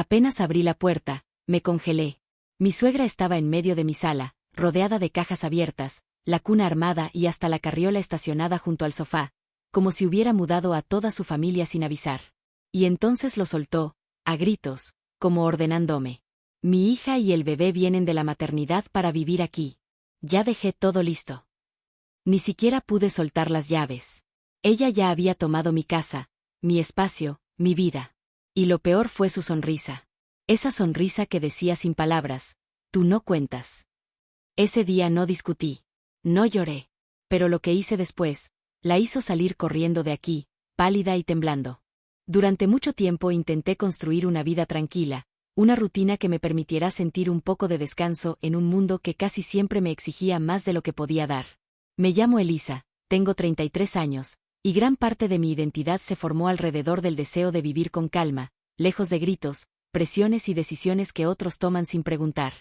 Apenas abrí la puerta, me congelé. Mi suegra estaba en medio de mi sala, rodeada de cajas abiertas, la cuna armada y hasta la carriola estacionada junto al sofá, como si hubiera mudado a toda su familia sin avisar. Y entonces lo soltó, a gritos, como ordenándome. Mi hija y el bebé vienen de la maternidad para vivir aquí. Ya dejé todo listo. Ni siquiera pude soltar las llaves. Ella ya había tomado mi casa, mi espacio, mi vida. Y lo peor fue su sonrisa. Esa sonrisa que decía sin palabras, tú no cuentas. Ese día no discutí. No lloré. Pero lo que hice después, la hizo salir corriendo de aquí, pálida y temblando. Durante mucho tiempo intenté construir una vida tranquila, una rutina que me permitiera sentir un poco de descanso en un mundo que casi siempre me exigía más de lo que podía dar. Me llamo Elisa, tengo 33 años, y gran parte de mi identidad se formó alrededor del deseo de vivir con calma, lejos de gritos, presiones y decisiones que otros toman sin preguntar.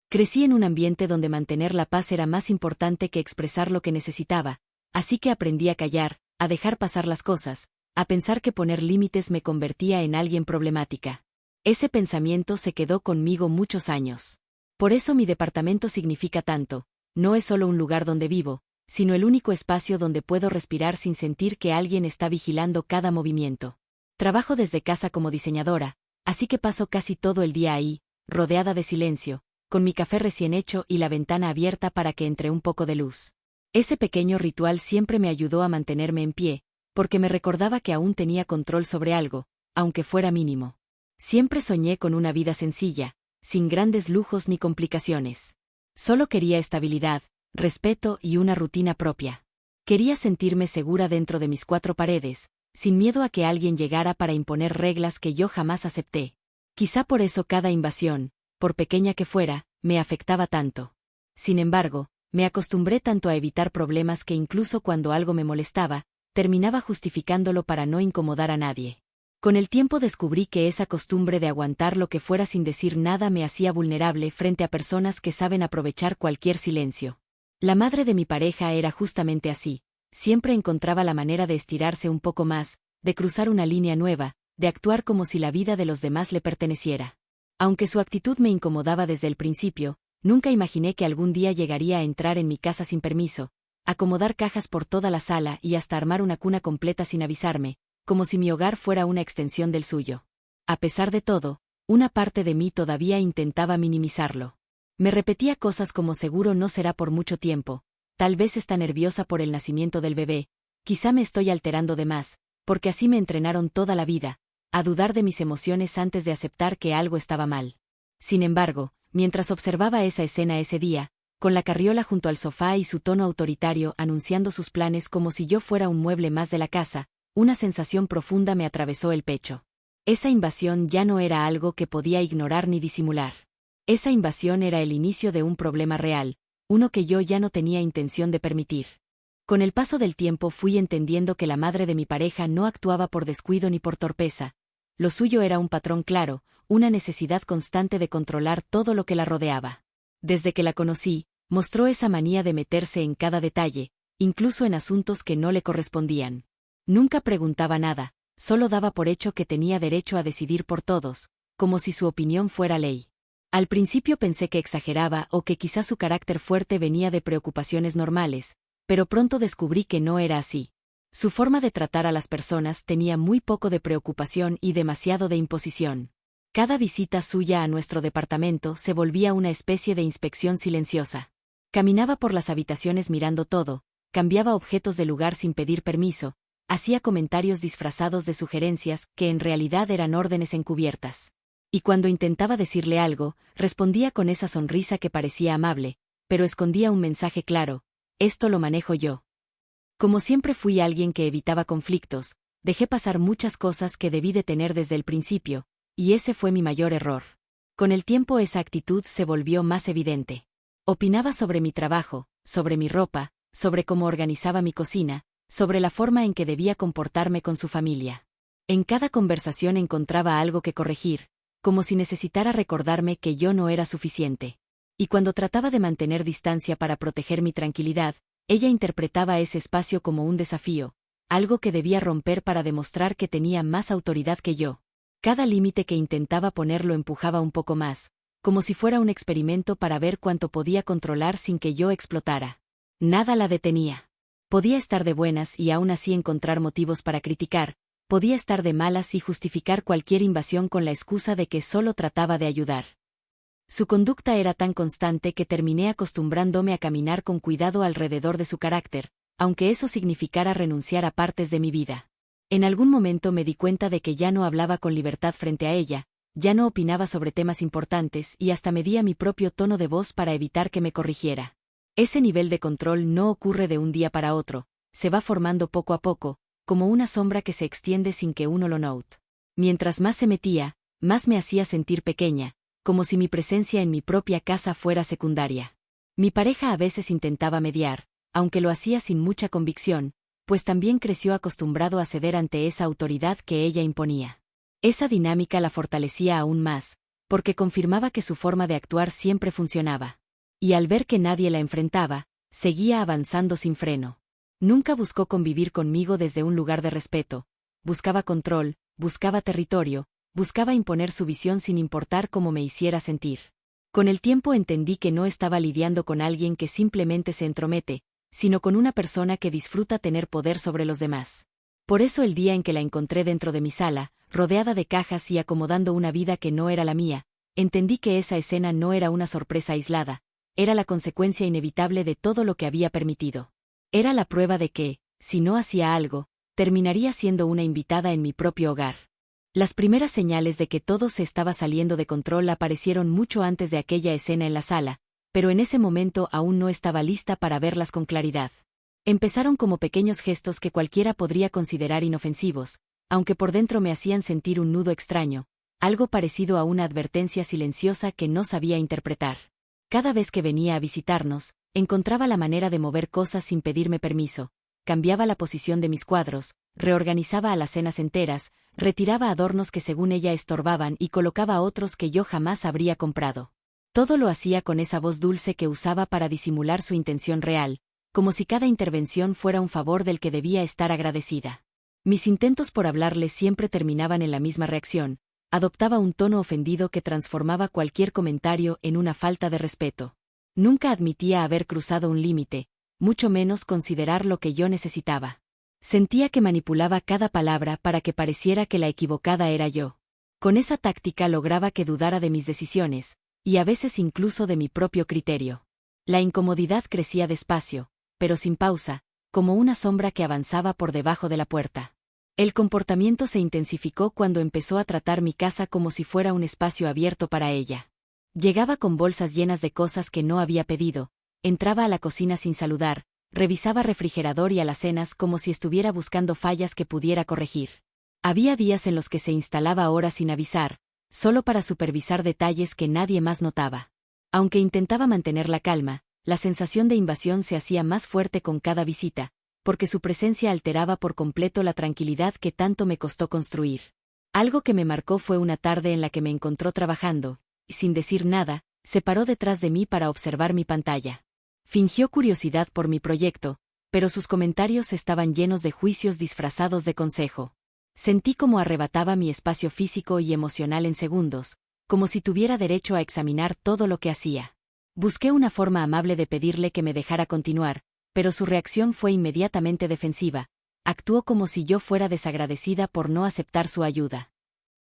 Crecí en un ambiente donde mantener la paz era más importante que expresar lo que necesitaba, así que aprendí a callar, a dejar pasar las cosas, a pensar que poner límites me convertía en alguien problemática. Ese pensamiento se quedó conmigo muchos años. Por eso mi departamento significa tanto, no es solo un lugar donde vivo, sino el único espacio donde puedo respirar sin sentir que alguien está vigilando cada movimiento. Trabajo desde casa como diseñadora, así que paso casi todo el día ahí, rodeada de silencio, con mi café recién hecho y la ventana abierta para que entre un poco de luz. Ese pequeño ritual siempre me ayudó a mantenerme en pie, porque me recordaba que aún tenía control sobre algo, aunque fuera mínimo. Siempre soñé con una vida sencilla, sin grandes lujos ni complicaciones. Solo quería estabilidad, respeto y una rutina propia. Quería sentirme segura dentro de mis cuatro paredes, sin miedo a que alguien llegara para imponer reglas que yo jamás acepté. Quizá por eso cada invasión, por pequeña que fuera, me afectaba tanto. Sin embargo, me acostumbré tanto a evitar problemas que incluso cuando algo me molestaba, terminaba justificándolo para no incomodar a nadie. Con el tiempo descubrí que esa costumbre de aguantar lo que fuera sin decir nada me hacía vulnerable frente a personas que saben aprovechar cualquier silencio. La madre de mi pareja era justamente así, siempre encontraba la manera de estirarse un poco más, de cruzar una línea nueva, de actuar como si la vida de los demás le perteneciera. Aunque su actitud me incomodaba desde el principio, nunca imaginé que algún día llegaría a entrar en mi casa sin permiso, acomodar cajas por toda la sala y hasta armar una cuna completa sin avisarme, como si mi hogar fuera una extensión del suyo. A pesar de todo, una parte de mí todavía intentaba minimizarlo. Me repetía cosas como seguro no será por mucho tiempo, tal vez está nerviosa por el nacimiento del bebé, quizá me estoy alterando de más, porque así me entrenaron toda la vida, a dudar de mis emociones antes de aceptar que algo estaba mal. Sin embargo, mientras observaba esa escena ese día, con la carriola junto al sofá y su tono autoritario anunciando sus planes como si yo fuera un mueble más de la casa, una sensación profunda me atravesó el pecho. Esa invasión ya no era algo que podía ignorar ni disimular. Esa invasión era el inicio de un problema real, uno que yo ya no tenía intención de permitir. Con el paso del tiempo fui entendiendo que la madre de mi pareja no actuaba por descuido ni por torpeza. Lo suyo era un patrón claro, una necesidad constante de controlar todo lo que la rodeaba. Desde que la conocí, mostró esa manía de meterse en cada detalle, incluso en asuntos que no le correspondían. Nunca preguntaba nada, solo daba por hecho que tenía derecho a decidir por todos, como si su opinión fuera ley. Al principio pensé que exageraba o que quizás su carácter fuerte venía de preocupaciones normales, pero pronto descubrí que no era así. Su forma de tratar a las personas tenía muy poco de preocupación y demasiado de imposición. Cada visita suya a nuestro departamento se volvía una especie de inspección silenciosa. Caminaba por las habitaciones mirando todo, cambiaba objetos de lugar sin pedir permiso, hacía comentarios disfrazados de sugerencias que en realidad eran órdenes encubiertas. Y cuando intentaba decirle algo, respondía con esa sonrisa que parecía amable, pero escondía un mensaje claro: esto lo manejo yo. Como siempre fui alguien que evitaba conflictos, dejé pasar muchas cosas que debí de tener desde el principio, y ese fue mi mayor error. Con el tiempo esa actitud se volvió más evidente. Opinaba sobre mi trabajo, sobre mi ropa, sobre cómo organizaba mi cocina, sobre la forma en que debía comportarme con su familia. En cada conversación encontraba algo que corregir, como si necesitara recordarme que yo no era suficiente. Y cuando trataba de mantener distancia para proteger mi tranquilidad, ella interpretaba ese espacio como un desafío, algo que debía romper para demostrar que tenía más autoridad que yo. Cada límite que intentaba poner lo empujaba un poco más, como si fuera un experimento para ver cuánto podía controlar sin que yo explotara. Nada la detenía. Podía estar de buenas y aún así encontrar motivos para criticar, podía estar de malas y justificar cualquier invasión con la excusa de que solo trataba de ayudar. Su conducta era tan constante que terminé acostumbrándome a caminar con cuidado alrededor de su carácter, aunque eso significara renunciar a partes de mi vida. En algún momento me di cuenta de que ya no hablaba con libertad frente a ella, ya no opinaba sobre temas importantes y hasta medía mi propio tono de voz para evitar que me corrigiera. Ese nivel de control no ocurre de un día para otro, se va formando poco a poco, como una sombra que se extiende sin que uno lo note. Mientras más se metía, más me hacía sentir pequeña, como si mi presencia en mi propia casa fuera secundaria. Mi pareja a veces intentaba mediar, aunque lo hacía sin mucha convicción, pues también creció acostumbrado a ceder ante esa autoridad que ella imponía. Esa dinámica la fortalecía aún más, porque confirmaba que su forma de actuar siempre funcionaba. Y al ver que nadie la enfrentaba, seguía avanzando sin freno. Nunca buscó convivir conmigo desde un lugar de respeto, buscaba control, buscaba territorio, buscaba imponer su visión sin importar cómo me hiciera sentir. Con el tiempo entendí que no estaba lidiando con alguien que simplemente se entromete, sino con una persona que disfruta tener poder sobre los demás. Por eso el día en que la encontré dentro de mi sala, rodeada de cajas y acomodando una vida que no era la mía, entendí que esa escena no era una sorpresa aislada, era la consecuencia inevitable de todo lo que había permitido. Era la prueba de que, si no hacía algo, terminaría siendo una invitada en mi propio hogar. Las primeras señales de que todo se estaba saliendo de control aparecieron mucho antes de aquella escena en la sala, pero en ese momento aún no estaba lista para verlas con claridad. Empezaron como pequeños gestos que cualquiera podría considerar inofensivos, aunque por dentro me hacían sentir un nudo extraño, algo parecido a una advertencia silenciosa que no sabía interpretar. Cada vez que venía a visitarnos, encontraba la manera de mover cosas sin pedirme permiso, cambiaba la posición de mis cuadros, reorganizaba alacenas enteras, retiraba adornos que según ella estorbaban y colocaba otros que yo jamás habría comprado. Todo lo hacía con esa voz dulce que usaba para disimular su intención real, como si cada intervención fuera un favor del que debía estar agradecida. Mis intentos por hablarle siempre terminaban en la misma reacción, adoptaba un tono ofendido que transformaba cualquier comentario en una falta de respeto. Nunca admitía haber cruzado un límite, mucho menos considerar lo que yo necesitaba. Sentía que manipulaba cada palabra para que pareciera que la equivocada era yo. Con esa táctica lograba que dudara de mis decisiones, y a veces incluso de mi propio criterio. La incomodidad crecía despacio, pero sin pausa, como una sombra que avanzaba por debajo de la puerta. El comportamiento se intensificó cuando empezó a tratar mi casa como si fuera un espacio abierto para ella. Llegaba con bolsas llenas de cosas que no había pedido, entraba a la cocina sin saludar, revisaba refrigerador y alacenas como si estuviera buscando fallas que pudiera corregir. Había días en los que se instalaba horas sin avisar, solo para supervisar detalles que nadie más notaba. Aunque intentaba mantener la calma, la sensación de invasión se hacía más fuerte con cada visita, porque su presencia alteraba por completo la tranquilidad que tanto me costó construir. Algo que me marcó fue una tarde en la que me encontró trabajando, y sin decir nada, se paró detrás de mí para observar mi pantalla. Fingió curiosidad por mi proyecto, pero sus comentarios estaban llenos de juicios disfrazados de consejo. Sentí como arrebataba mi espacio físico y emocional en segundos, como si tuviera derecho a examinar todo lo que hacía. Busqué una forma amable de pedirle que me dejara continuar, pero su reacción fue inmediatamente defensiva. Actuó como si yo fuera desagradecida por no aceptar su ayuda.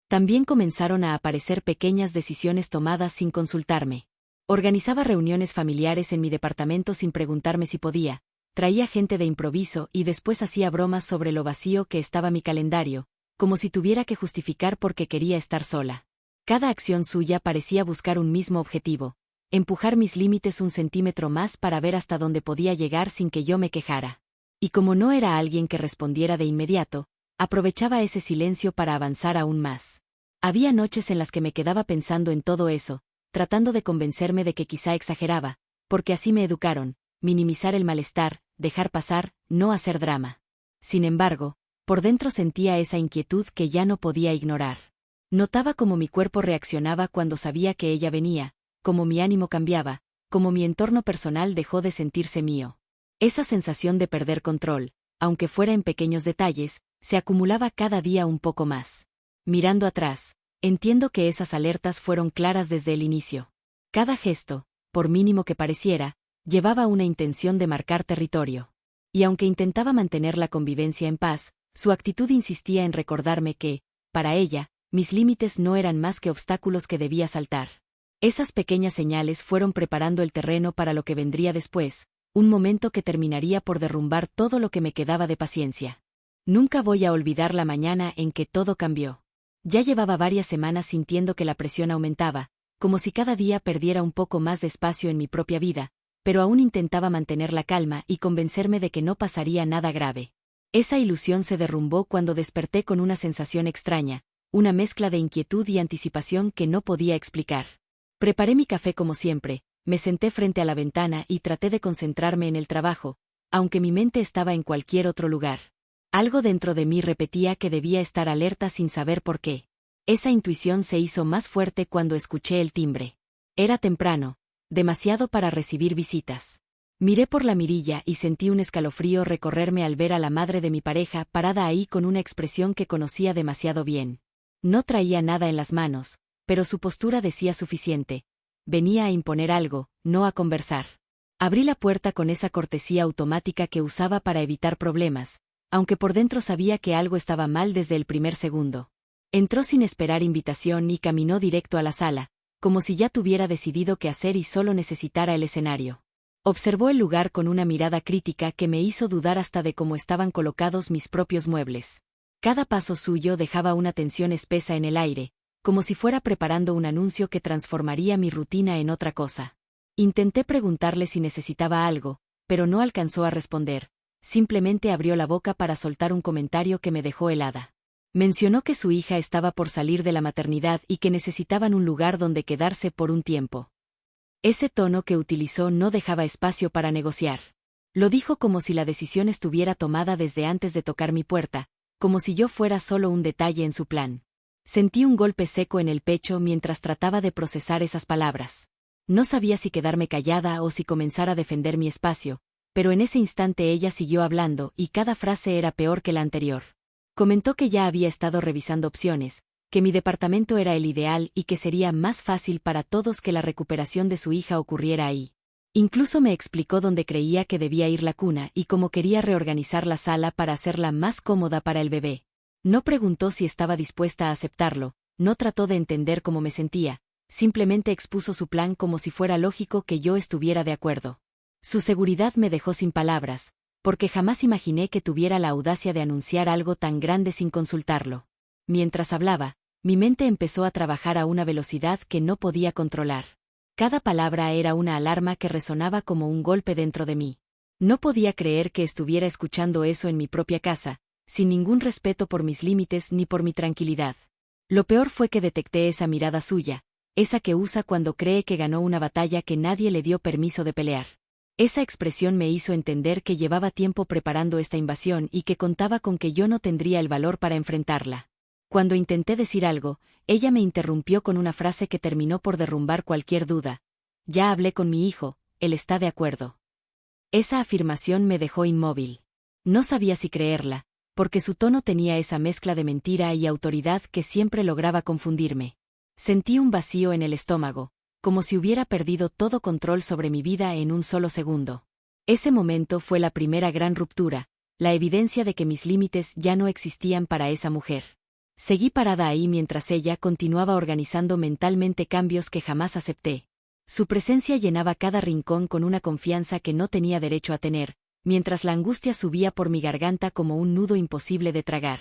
También comenzaron a aparecer pequeñas decisiones tomadas sin consultarme. Organizaba reuniones familiares en mi departamento sin preguntarme si podía, traía gente de improviso y después hacía bromas sobre lo vacío que estaba mi calendario, como si tuviera que justificar por qué quería estar sola. Cada acción suya parecía buscar un mismo objetivo: empujar mis límites un centímetro más para ver hasta dónde podía llegar sin que yo me quejara. Y como no era alguien que respondiera de inmediato, aprovechaba ese silencio para avanzar aún más. Había noches en las que me quedaba pensando en todo eso, tratando de convencerme de que quizá exageraba, porque así me educaron: minimizar el malestar, dejar pasar, no hacer drama. Sin embargo, por dentro sentía esa inquietud que ya no podía ignorar. Notaba cómo mi cuerpo reaccionaba cuando sabía que ella venía, cómo mi ánimo cambiaba, cómo mi entorno personal dejó de sentirse mío. Esa sensación de perder control, aunque fuera en pequeños detalles, se acumulaba cada día un poco más. Mirando atrás, entiendo que esas alertas fueron claras desde el inicio. Cada gesto, por mínimo que pareciera, llevaba una intención de marcar territorio. Y aunque intentaba mantener la convivencia en paz, su actitud insistía en recordarme que, para ella, mis límites no eran más que obstáculos que debía saltar. Esas pequeñas señales fueron preparando el terreno para lo que vendría después, un momento que terminaría por derrumbar todo lo que me quedaba de paciencia. Nunca voy a olvidar la mañana en que todo cambió. Ya llevaba varias semanas sintiendo que la presión aumentaba, como si cada día perdiera un poco más de espacio en mi propia vida, pero aún intentaba mantener la calma y convencerme de que no pasaría nada grave. Esa ilusión se derrumbó cuando desperté con una sensación extraña, una mezcla de inquietud y anticipación que no podía explicar. Preparé mi café como siempre, me senté frente a la ventana y traté de concentrarme en el trabajo, aunque mi mente estaba en cualquier otro lugar. Algo dentro de mí repetía que debía estar alerta sin saber por qué. Esa intuición se hizo más fuerte cuando escuché el timbre. Era temprano, demasiado para recibir visitas. Miré por la mirilla y sentí un escalofrío recorrerme al ver a la madre de mi pareja parada ahí con una expresión que conocía demasiado bien. No traía nada en las manos, pero su postura decía suficiente. Venía a imponer algo, no a conversar. Abrí la puerta con esa cortesía automática que usaba para evitar problemas, aunque por dentro sabía que algo estaba mal desde el primer segundo. Entró sin esperar invitación y caminó directo a la sala, como si ya tuviera decidido qué hacer y solo necesitara el escenario. Observó el lugar con una mirada crítica que me hizo dudar hasta de cómo estaban colocados mis propios muebles. Cada paso suyo dejaba una tensión espesa en el aire, como si fuera preparando un anuncio que transformaría mi rutina en otra cosa. Intenté preguntarle si necesitaba algo, pero no alcanzó a responder. Simplemente abrió la boca para soltar un comentario que me dejó helada. Mencionó que su hija estaba por salir de la maternidad y que necesitaban un lugar donde quedarse por un tiempo. Ese tono que utilizó no dejaba espacio para negociar. Lo dijo como si la decisión estuviera tomada desde antes de tocar mi puerta, como si yo fuera solo un detalle en su plan. Sentí un golpe seco en el pecho mientras trataba de procesar esas palabras. No sabía si quedarme callada o si comenzar a defender mi espacio, pero en ese instante ella siguió hablando y cada frase era peor que la anterior. Comentó que ya había estado revisando opciones, que mi departamento era el ideal y que sería más fácil para todos que la recuperación de su hija ocurriera ahí. Incluso me explicó dónde creía que debía ir la cuna y cómo quería reorganizar la sala para hacerla más cómoda para el bebé. No preguntó si estaba dispuesta a aceptarlo, no trató de entender cómo me sentía, simplemente expuso su plan como si fuera lógico que yo estuviera de acuerdo. Su seguridad me dejó sin palabras, porque jamás imaginé que tuviera la audacia de anunciar algo tan grande sin consultarlo. Mientras hablaba, mi mente empezó a trabajar a una velocidad que no podía controlar. Cada palabra era una alarma que resonaba como un golpe dentro de mí. No podía creer que estuviera escuchando eso en mi propia casa, sin ningún respeto por mis límites ni por mi tranquilidad. Lo peor fue que detecté esa mirada suya, esa que usa cuando cree que ganó una batalla que nadie le dio permiso de pelear. Esa expresión me hizo entender que llevaba tiempo preparando esta invasión y que contaba con que yo no tendría el valor para enfrentarla. Cuando intenté decir algo, ella me interrumpió con una frase que terminó por derrumbar cualquier duda. Ya hablé con mi hijo, él está de acuerdo. Esa afirmación me dejó inmóvil. No sabía si creerla, porque su tono tenía esa mezcla de mentira y autoridad que siempre lograba confundirme. Sentí un vacío en el estómago, como si hubiera perdido todo control sobre mi vida en un solo segundo. Ese momento fue la primera gran ruptura, la evidencia de que mis límites ya no existían para esa mujer. Seguí parada ahí mientras ella continuaba organizando mentalmente cambios que jamás acepté. Su presencia llenaba cada rincón con una confianza que no tenía derecho a tener, mientras la angustia subía por mi garganta como un nudo imposible de tragar.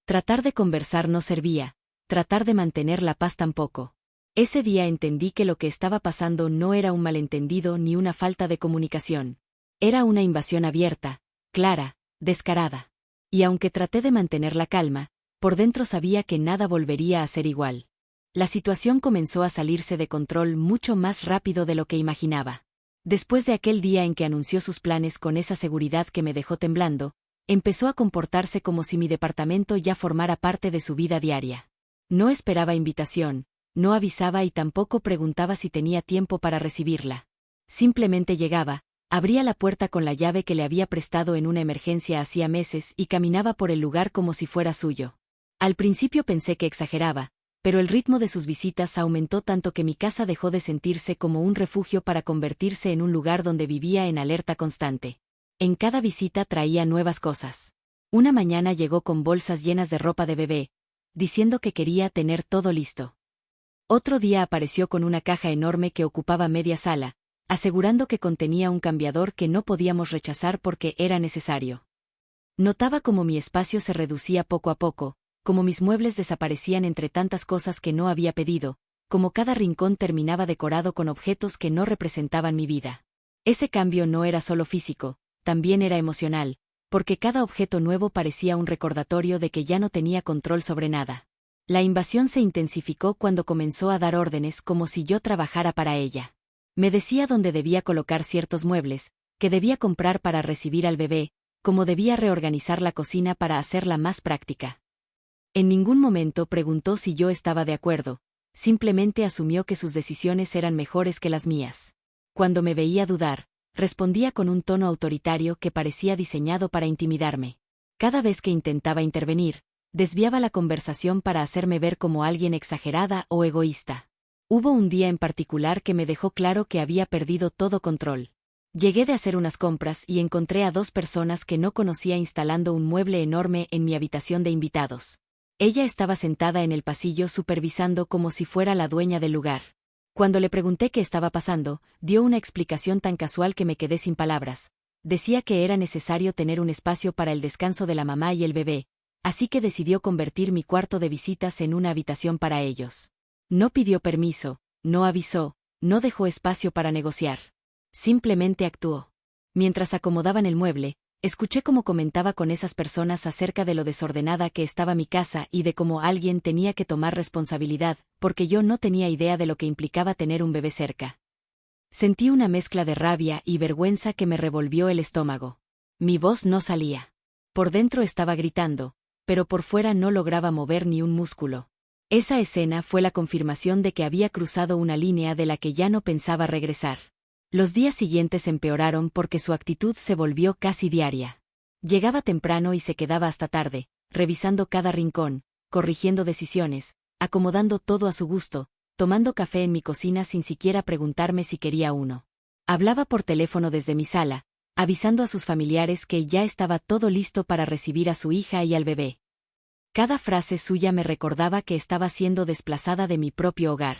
Tratar de conversar no servía, tratar de mantener la paz tampoco. Ese día entendí que lo que estaba pasando no era un malentendido ni una falta de comunicación. Era una invasión abierta, clara, descarada. Y aunque traté de mantener la calma, por dentro sabía que nada volvería a ser igual. La situación comenzó a salirse de control mucho más rápido de lo que imaginaba. Después de aquel día en que anunció sus planes con esa seguridad que me dejó temblando, empezó a comportarse como si mi departamento ya formara parte de su vida diaria. No esperaba invitación, no avisaba y tampoco preguntaba si tenía tiempo para recibirla. Simplemente llegaba, abría la puerta con la llave que le había prestado en una emergencia hacía meses y caminaba por el lugar como si fuera suyo. Al principio pensé que exageraba, pero el ritmo de sus visitas aumentó tanto que mi casa dejó de sentirse como un refugio para convertirse en un lugar donde vivía en alerta constante. En cada visita traía nuevas cosas. Una mañana llegó con bolsas llenas de ropa de bebé, diciendo que quería tener todo listo. Otro día apareció con una caja enorme que ocupaba media sala, asegurando que contenía un cambiador que no podíamos rechazar porque era necesario. Notaba cómo mi espacio se reducía poco a poco, como mis muebles desaparecían entre tantas cosas que no había pedido, como cada rincón terminaba decorado con objetos que no representaban mi vida. Ese cambio no era solo físico, también era emocional, porque cada objeto nuevo parecía un recordatorio de que ya no tenía control sobre nada. La invasión se intensificó cuando comenzó a dar órdenes como si yo trabajara para ella. Me decía dónde debía colocar ciertos muebles, que debía comprar para recibir al bebé, cómo debía reorganizar la cocina para hacerla más práctica. En ningún momento preguntó si yo estaba de acuerdo, simplemente asumió que sus decisiones eran mejores que las mías. Cuando me veía dudar, respondía con un tono autoritario que parecía diseñado para intimidarme. Cada vez que intentaba intervenir, desviaba la conversación para hacerme ver como alguien exagerada o egoísta. Hubo un día en particular que me dejó claro que había perdido todo control. Llegué de hacer unas compras y encontré a dos personas que no conocía instalando un mueble enorme en mi habitación de invitados. Ella estaba sentada en el pasillo supervisando como si fuera la dueña del lugar. Cuando le pregunté qué estaba pasando, dio una explicación tan casual que me quedé sin palabras. Decía que era necesario tener un espacio para el descanso de la mamá y el bebé, así que decidió convertir mi cuarto de visitas en una habitación para ellos. No pidió permiso, no avisó, no dejó espacio para negociar. Simplemente actuó. Mientras acomodaban el mueble, escuché cómo comentaba con esas personas acerca de lo desordenada que estaba mi casa y de cómo alguien tenía que tomar responsabilidad, porque yo no tenía idea de lo que implicaba tener un bebé cerca. Sentí una mezcla de rabia y vergüenza que me revolvió el estómago. Mi voz no salía. Por dentro estaba gritando, pero por fuera no lograba mover ni un músculo. Esa escena fue la confirmación de que había cruzado una línea de la que ya no pensaba regresar. Los días siguientes empeoraron porque su actitud se volvió casi diaria. Llegaba temprano y se quedaba hasta tarde, revisando cada rincón, corrigiendo decisiones, acomodando todo a su gusto, tomando café en mi cocina sin siquiera preguntarme si quería uno. Hablaba por teléfono desde mi sala, avisando a sus familiares que ya estaba todo listo para recibir a su hija y al bebé. Cada frase suya me recordaba que estaba siendo desplazada de mi propio hogar.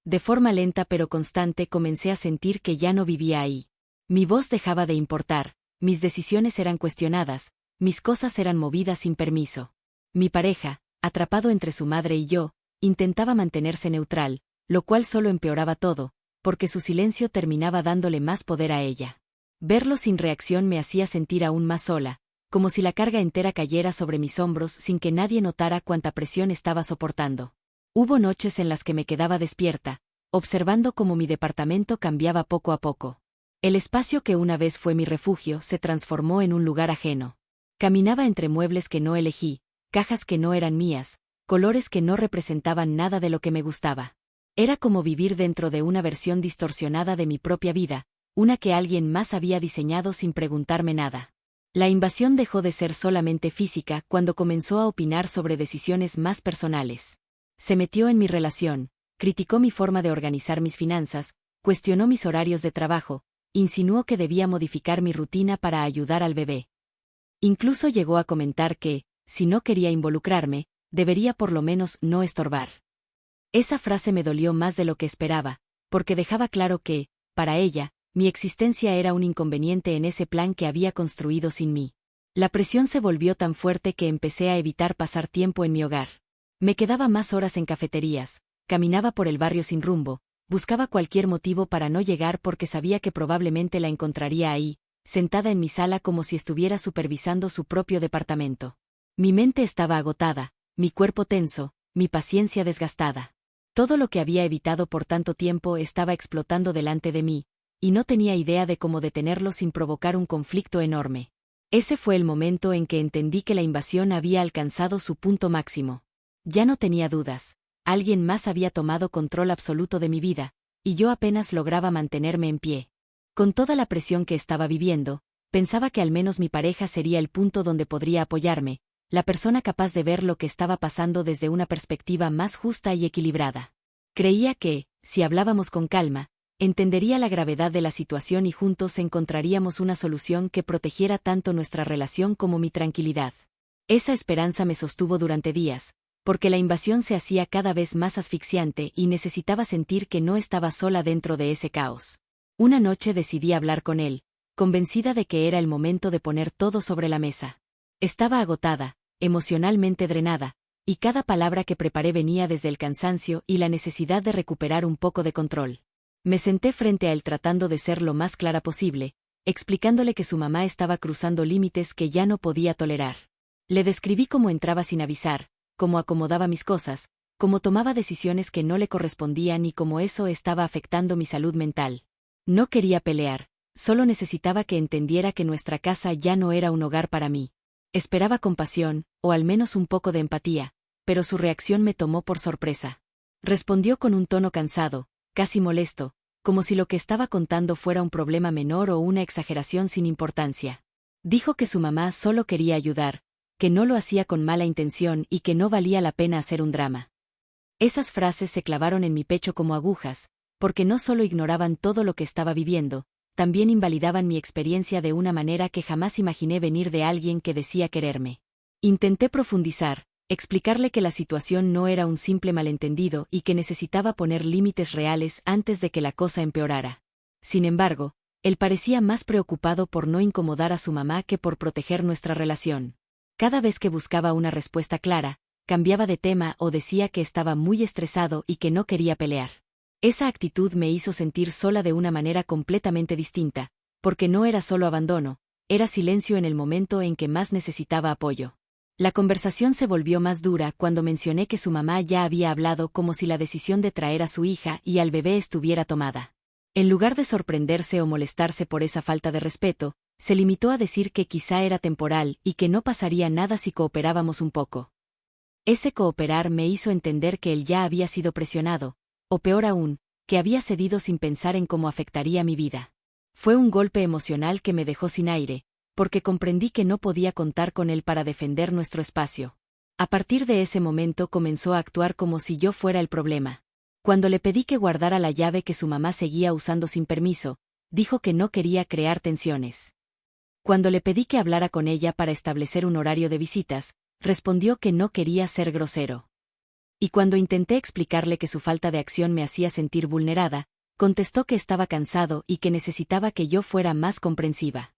De forma lenta pero constante comencé a sentir que ya no vivía ahí. Mi voz dejaba de importar, mis decisiones eran cuestionadas, mis cosas eran movidas sin permiso. Mi pareja, atrapado entre su madre y yo, intentaba mantenerse neutral, lo cual solo empeoraba todo, porque su silencio terminaba dándole más poder a ella. Verlo sin reacción me hacía sentir aún más sola, como si la carga entera cayera sobre mis hombros sin que nadie notara cuánta presión estaba soportando. Hubo noches en las que me quedaba despierta, observando cómo mi departamento cambiaba poco a poco. El espacio que una vez fue mi refugio se transformó en un lugar ajeno. Caminaba entre muebles que no elegí, cajas que no eran mías, colores que no representaban nada de lo que me gustaba. Era como vivir dentro de una versión distorsionada de mi propia vida, una que alguien más había diseñado sin preguntarme nada. La invasión dejó de ser solamente física cuando comenzó a opinar sobre decisiones más personales. Se metió en mi relación, criticó mi forma de organizar mis finanzas, cuestionó mis horarios de trabajo, insinuó que debía modificar mi rutina para ayudar al bebé. Incluso llegó a comentar que, si no quería involucrarme, debería por lo menos no estorbar. Esa frase me dolió más de lo que esperaba, porque dejaba claro que, para ella, mi existencia era un inconveniente en ese plan que había construido sin mí. La presión se volvió tan fuerte que empecé a evitar pasar tiempo en mi hogar. Me quedaba más horas en cafeterías, caminaba por el barrio sin rumbo, buscaba cualquier motivo para no llegar porque sabía que probablemente la encontraría ahí, sentada en mi sala como si estuviera supervisando su propio departamento. Mi mente estaba agotada, mi cuerpo tenso, mi paciencia desgastada. Todo lo que había evitado por tanto tiempo estaba explotando delante de mí, y no tenía idea de cómo detenerlo sin provocar un conflicto enorme. Ese fue el momento en que entendí que la invasión había alcanzado su punto máximo. Ya no tenía dudas, alguien más había tomado control absoluto de mi vida, y yo apenas lograba mantenerme en pie. Con toda la presión que estaba viviendo, pensaba que al menos mi pareja sería el punto donde podría apoyarme, la persona capaz de ver lo que estaba pasando desde una perspectiva más justa y equilibrada. Creía que, si hablábamos con calma, entendería la gravedad de la situación y juntos encontraríamos una solución que protegiera tanto nuestra relación como mi tranquilidad. Esa esperanza me sostuvo durante días, porque la invasión se hacía cada vez más asfixiante y necesitaba sentir que no estaba sola dentro de ese caos. Una noche decidí hablar con él, convencida de que era el momento de poner todo sobre la mesa. Estaba agotada, emocionalmente drenada, y cada palabra que preparé venía desde el cansancio y la necesidad de recuperar un poco de control. Me senté frente a él tratando de ser lo más clara posible, explicándole que su mamá estaba cruzando límites que ya no podía tolerar. Le describí cómo entraba sin avisar, cómo acomodaba mis cosas, cómo tomaba decisiones que no le correspondían y cómo eso estaba afectando mi salud mental. No quería pelear, solo necesitaba que entendiera que nuestra casa ya no era un hogar para mí. Esperaba compasión, o al menos un poco de empatía, pero su reacción me tomó por sorpresa. Respondió con un tono cansado, casi molesto, como si lo que estaba contando fuera un problema menor o una exageración sin importancia. Dijo que su mamá solo quería ayudar, que no lo hacía con mala intención y que no valía la pena hacer un drama. Esas frases se clavaron en mi pecho como agujas, porque no solo ignoraban todo lo que estaba viviendo, también invalidaban mi experiencia de una manera que jamás imaginé venir de alguien que decía quererme. Intenté profundizar, explicarle que la situación no era un simple malentendido y que necesitaba poner límites reales antes de que la cosa empeorara. Sin embargo, él parecía más preocupado por no incomodar a su mamá que por proteger nuestra relación. Cada vez que buscaba una respuesta clara, cambiaba de tema o decía que estaba muy estresado y que no quería pelear. Esa actitud me hizo sentir sola de una manera completamente distinta, porque no era solo abandono, era silencio en el momento en que más necesitaba apoyo. La conversación se volvió más dura cuando mencioné que su mamá ya había hablado como si la decisión de traer a su hija y al bebé estuviera tomada. En lugar de sorprenderse o molestarse por esa falta de respeto, se limitó a decir que quizá era temporal y que no pasaría nada si cooperábamos un poco. Ese cooperar me hizo entender que él ya había sido presionado, o peor aún, que había cedido sin pensar en cómo afectaría mi vida. Fue un golpe emocional que me dejó sin aire, porque comprendí que no podía contar con él para defender nuestro espacio. A partir de ese momento comenzó a actuar como si yo fuera el problema. Cuando le pedí que guardara la llave que su mamá seguía usando sin permiso, dijo que no quería crear tensiones. Cuando le pedí que hablara con ella para establecer un horario de visitas, respondió que no quería ser grosero. Y cuando intenté explicarle que su falta de acción me hacía sentir vulnerada, contestó que estaba cansado y que necesitaba que yo fuera más comprensiva.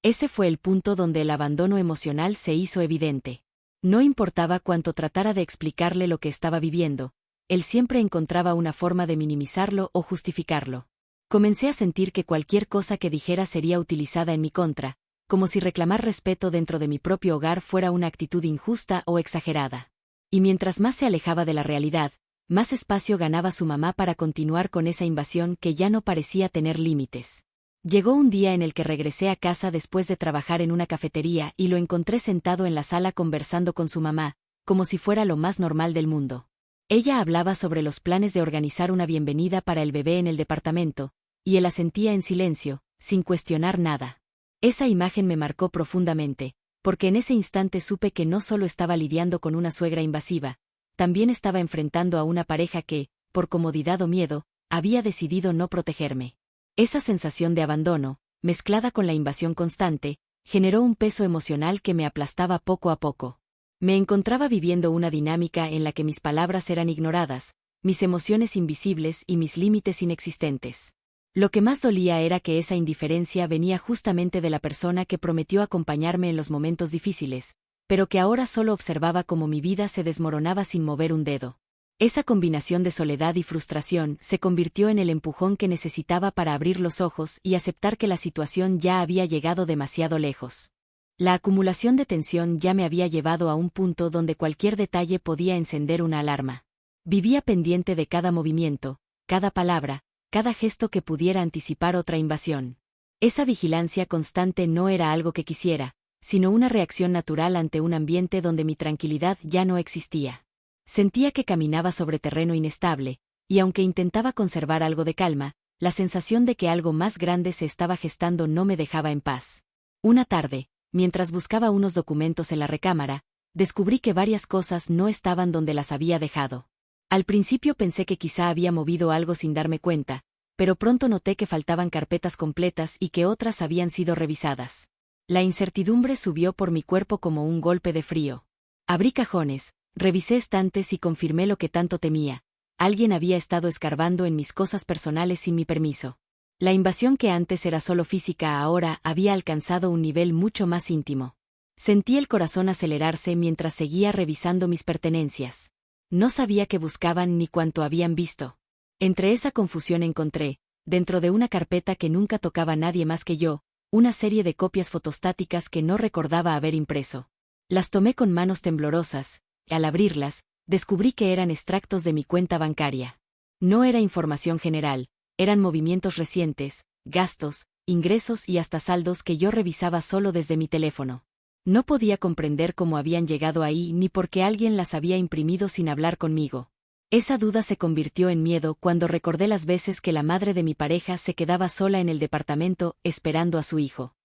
Ese fue el punto donde el abandono emocional se hizo evidente. No importaba cuánto tratara de explicarle lo que estaba viviendo, él siempre encontraba una forma de minimizarlo o justificarlo. Comencé a sentir que cualquier cosa que dijera sería utilizada en mi contra, como si reclamar respeto dentro de mi propio hogar fuera una actitud injusta o exagerada. Y mientras más se alejaba de la realidad, más espacio ganaba su mamá para continuar con esa invasión que ya no parecía tener límites. Llegó un día en el que regresé a casa después de trabajar en una cafetería y lo encontré sentado en la sala conversando con su mamá, como si fuera lo más normal del mundo. Ella hablaba sobre los planes de organizar una bienvenida para el bebé en el departamento, y él asentía en silencio, sin cuestionar nada. Esa imagen me marcó profundamente, porque en ese instante supe que no solo estaba lidiando con una suegra invasiva, también estaba enfrentando a una pareja que, por comodidad o miedo, había decidido no protegerme. Esa sensación de abandono, mezclada con la invasión constante, generó un peso emocional que me aplastaba poco a poco. Me encontraba viviendo una dinámica en la que mis palabras eran ignoradas, mis emociones invisibles y mis límites inexistentes. Lo que más dolía era que esa indiferencia venía justamente de la persona que prometió acompañarme en los momentos difíciles, pero que ahora solo observaba cómo mi vida se desmoronaba sin mover un dedo. Esa combinación de soledad y frustración se convirtió en el empujón que necesitaba para abrir los ojos y aceptar que la situación ya había llegado demasiado lejos. La acumulación de tensión ya me había llevado a un punto donde cualquier detalle podía encender una alarma. Vivía pendiente de cada movimiento, cada palabra, cada gesto que pudiera anticipar otra invasión. Esa vigilancia constante no era algo que quisiera, sino una reacción natural ante un ambiente donde mi tranquilidad ya no existía. Sentía que caminaba sobre terreno inestable, y aunque intentaba conservar algo de calma, la sensación de que algo más grande se estaba gestando no me dejaba en paz. Una tarde, mientras buscaba unos documentos en la recámara, descubrí que varias cosas no estaban donde las había dejado. Al principio pensé que quizá había movido algo sin darme cuenta, pero pronto noté que faltaban carpetas completas y que otras habían sido revisadas. La incertidumbre subió por mi cuerpo como un golpe de frío. Abrí cajones, revisé estantes y confirmé lo que tanto temía. Alguien había estado escarbando en mis cosas personales sin mi permiso. La invasión que antes era solo física ahora había alcanzado un nivel mucho más íntimo. Sentí el corazón acelerarse mientras seguía revisando mis pertenencias. No sabía qué buscaban ni cuánto habían visto. Entre esa confusión encontré, dentro de una carpeta que nunca tocaba nadie más que yo, una serie de copias fotostáticas que no recordaba haber impreso. Las tomé con manos temblorosas, y al abrirlas, descubrí que eran extractos de mi cuenta bancaria. No era información general, eran movimientos recientes, gastos, ingresos y hasta saldos que yo revisaba solo desde mi teléfono. No podía comprender cómo habían llegado ahí ni por qué alguien las había imprimido sin hablar conmigo. Esa duda se convirtió en miedo cuando recordé las veces que la madre de mi pareja se quedaba sola en el departamento esperando a su hijo.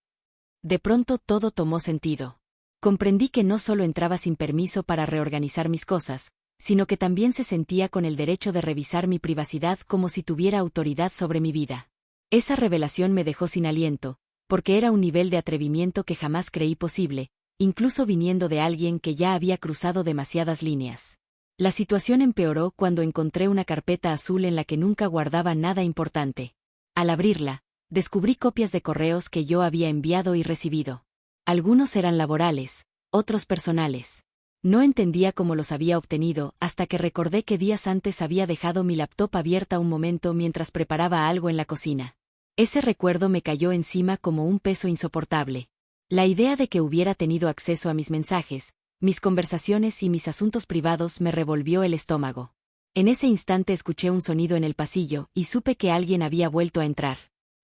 De pronto todo tomó sentido. Comprendí que no solo entraba sin permiso para reorganizar mis cosas, sino que también se sentía con el derecho de revisar mi privacidad como si tuviera autoridad sobre mi vida. Esa revelación me dejó sin aliento, porque era un nivel de atrevimiento que jamás creí posible, incluso viniendo de alguien que ya había cruzado demasiadas líneas. La situación empeoró cuando encontré una carpeta azul en la que nunca guardaba nada importante. Al abrirla, descubrí copias de correos que yo había enviado y recibido. Algunos eran laborales, otros personales. No entendía cómo los había obtenido hasta que recordé que días antes había dejado mi laptop abierta un momento mientras preparaba algo en la cocina. Ese recuerdo me cayó encima como un peso insoportable. La idea de que hubiera tenido acceso a mis mensajes, mis conversaciones y mis asuntos privados me revolvió el estómago. En ese instante escuché un sonido en el pasillo y supe que alguien había vuelto a entrar.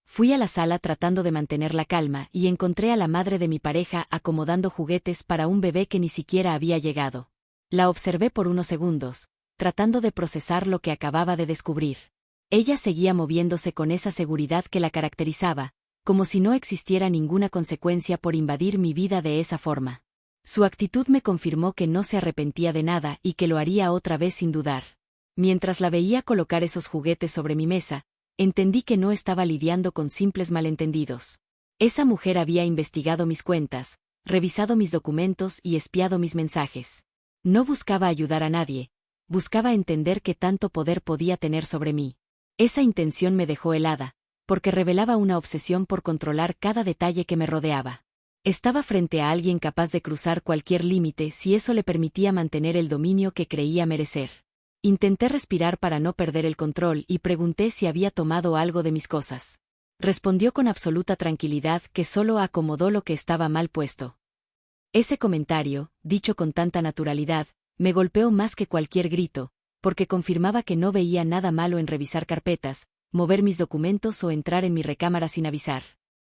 Fui a la sala tratando de mantener la calma y encontré a la madre de mi pareja acomodando juguetes para un bebé que ni siquiera había llegado. La observé por unos segundos, tratando de procesar lo que acababa de descubrir. Ella seguía moviéndose con esa seguridad que la caracterizaba, como si no existiera ninguna consecuencia por invadir mi vida de esa forma. Su actitud me confirmó que no se arrepentía de nada y que lo haría otra vez sin dudar. Mientras la veía colocar esos juguetes sobre mi mesa, entendí que no estaba lidiando con simples malentendidos. Esa mujer había investigado mis cuentas, revisado mis documentos y espiado mis mensajes. No buscaba ayudar a nadie, buscaba entender qué tanto poder podía tener sobre mí. Esa intención me dejó helada, porque revelaba una obsesión por controlar cada detalle que me rodeaba. Estaba frente a alguien capaz de cruzar cualquier límite si eso le permitía mantener el dominio que creía merecer. Intenté respirar para no perder el control y pregunté si había tomado algo de mis cosas. Respondió con absoluta tranquilidad que solo acomodó lo que estaba mal puesto. Ese comentario, dicho con tanta naturalidad, me golpeó más que cualquier grito, porque confirmaba que no veía nada malo en revisar carpetas, mover mis documentos o entrar en mi recámara sin avisar.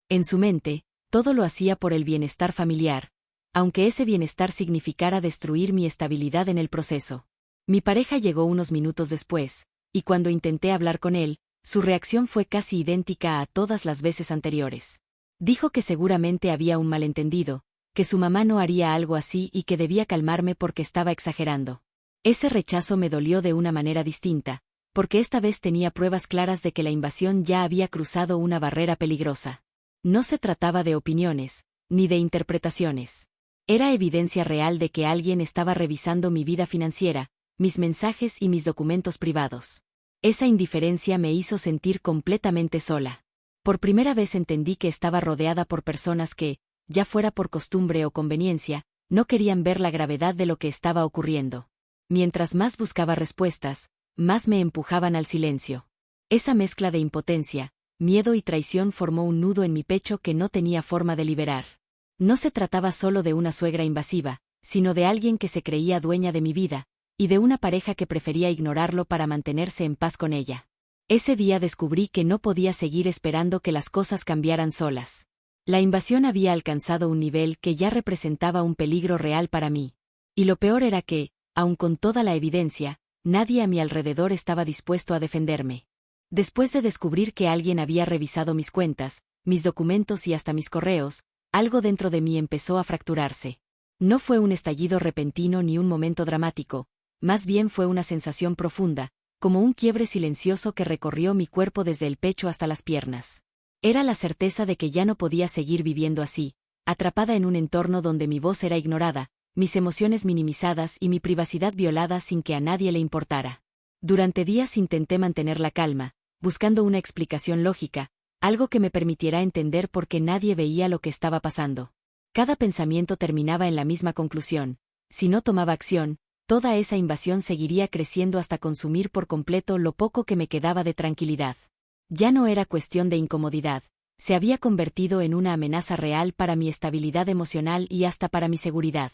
En su mente, todo lo hacía por el bienestar familiar, aunque ese bienestar significara destruir mi estabilidad en el proceso. Mi pareja llegó unos minutos después, y cuando intenté hablar con él, su reacción fue casi idéntica a todas las veces anteriores. Dijo que seguramente había un malentendido, que su mamá no haría algo así y que debía calmarme porque estaba exagerando. Ese rechazo me dolió de una manera distinta, porque esta vez tenía pruebas claras de que la invasión ya había cruzado una barrera peligrosa. No se trataba de opiniones, ni de interpretaciones. Era evidencia real de que alguien estaba revisando mi vida financiera, mis mensajes y mis documentos privados. Esa indiferencia me hizo sentir completamente sola. Por primera vez entendí que estaba rodeada por personas que, ya fuera por costumbre o conveniencia, no querían ver la gravedad de lo que estaba ocurriendo. Mientras más buscaba respuestas, más me empujaban al silencio. Esa mezcla de impotencia, miedo y traición formó un nudo en mi pecho que no tenía forma de liberar. No se trataba solo de una suegra invasiva, sino de alguien que se creía dueña de mi vida, y de una pareja que prefería ignorarlo para mantenerse en paz con ella. Ese día descubrí que no podía seguir esperando que las cosas cambiaran solas. La invasión había alcanzado un nivel que ya representaba un peligro real para mí. Y lo peor era que, aun con toda la evidencia, nadie a mi alrededor estaba dispuesto a defenderme. Después de descubrir que alguien había revisado mis cuentas, mis documentos y hasta mis correos, algo dentro de mí empezó a fracturarse. No fue un estallido repentino ni un momento dramático, más bien fue una sensación profunda, como un quiebre silencioso que recorrió mi cuerpo desde el pecho hasta las piernas. Era la certeza de que ya no podía seguir viviendo así, atrapada en un entorno donde mi voz era ignorada, mis emociones minimizadas y mi privacidad violada sin que a nadie le importara. Durante días intenté mantener la calma, buscando una explicación lógica, algo que me permitiera entender por qué nadie veía lo que estaba pasando. Cada pensamiento terminaba en la misma conclusión: si no tomaba acción, toda esa invasión seguiría creciendo hasta consumir por completo lo poco que me quedaba de tranquilidad. Ya no era cuestión de incomodidad, se había convertido en una amenaza real para mi estabilidad emocional y hasta para mi seguridad.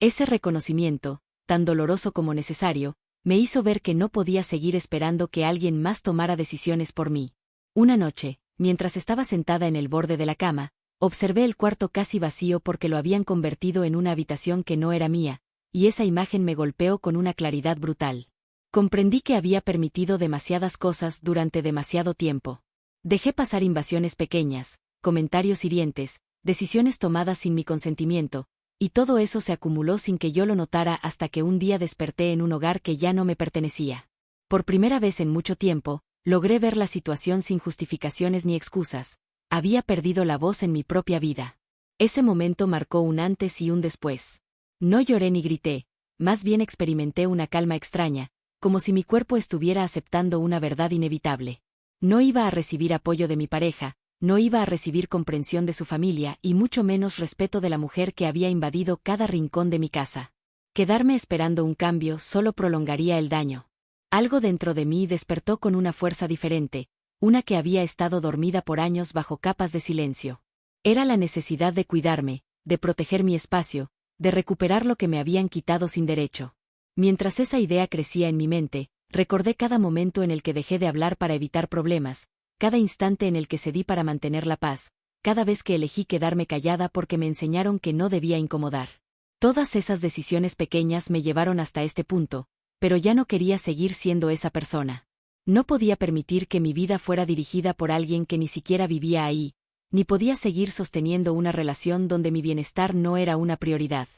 Ese reconocimiento, tan doloroso como necesario, me hizo ver que no podía seguir esperando que alguien más tomara decisiones por mí. Una noche, mientras estaba sentada en el borde de la cama, observé el cuarto casi vacío porque lo habían convertido en una habitación que no era mía, y esa imagen me golpeó con una claridad brutal. Comprendí que había permitido demasiadas cosas durante demasiado tiempo. Dejé pasar invasiones pequeñas, comentarios hirientes, decisiones tomadas sin mi consentimiento, y todo eso se acumuló sin que yo lo notara hasta que un día desperté en un hogar que ya no me pertenecía. Por primera vez en mucho tiempo, logré ver la situación sin justificaciones ni excusas. Había perdido la voz en mi propia vida. Ese momento marcó un antes y un después. No lloré ni grité, más bien experimenté una calma extraña, como si mi cuerpo estuviera aceptando una verdad inevitable. No iba a recibir apoyo de mi pareja, no iba a recibir comprensión de su familia y mucho menos respeto de la mujer que había invadido cada rincón de mi casa. Quedarme esperando un cambio solo prolongaría el daño. Algo dentro de mí despertó con una fuerza diferente, una que había estado dormida por años bajo capas de silencio. Era la necesidad de cuidarme, de proteger mi espacio, de recuperar lo que me habían quitado sin derecho. Mientras esa idea crecía en mi mente, recordé cada momento en el que dejé de hablar para evitar problemas, cada instante en el que cedí para mantener la paz, cada vez que elegí quedarme callada porque me enseñaron que no debía incomodar. Todas esas decisiones pequeñas me llevaron hasta este punto, pero ya no quería seguir siendo esa persona. No podía permitir que mi vida fuera dirigida por alguien que ni siquiera vivía ahí, ni podía seguir sosteniendo una relación donde mi bienestar no era una prioridad.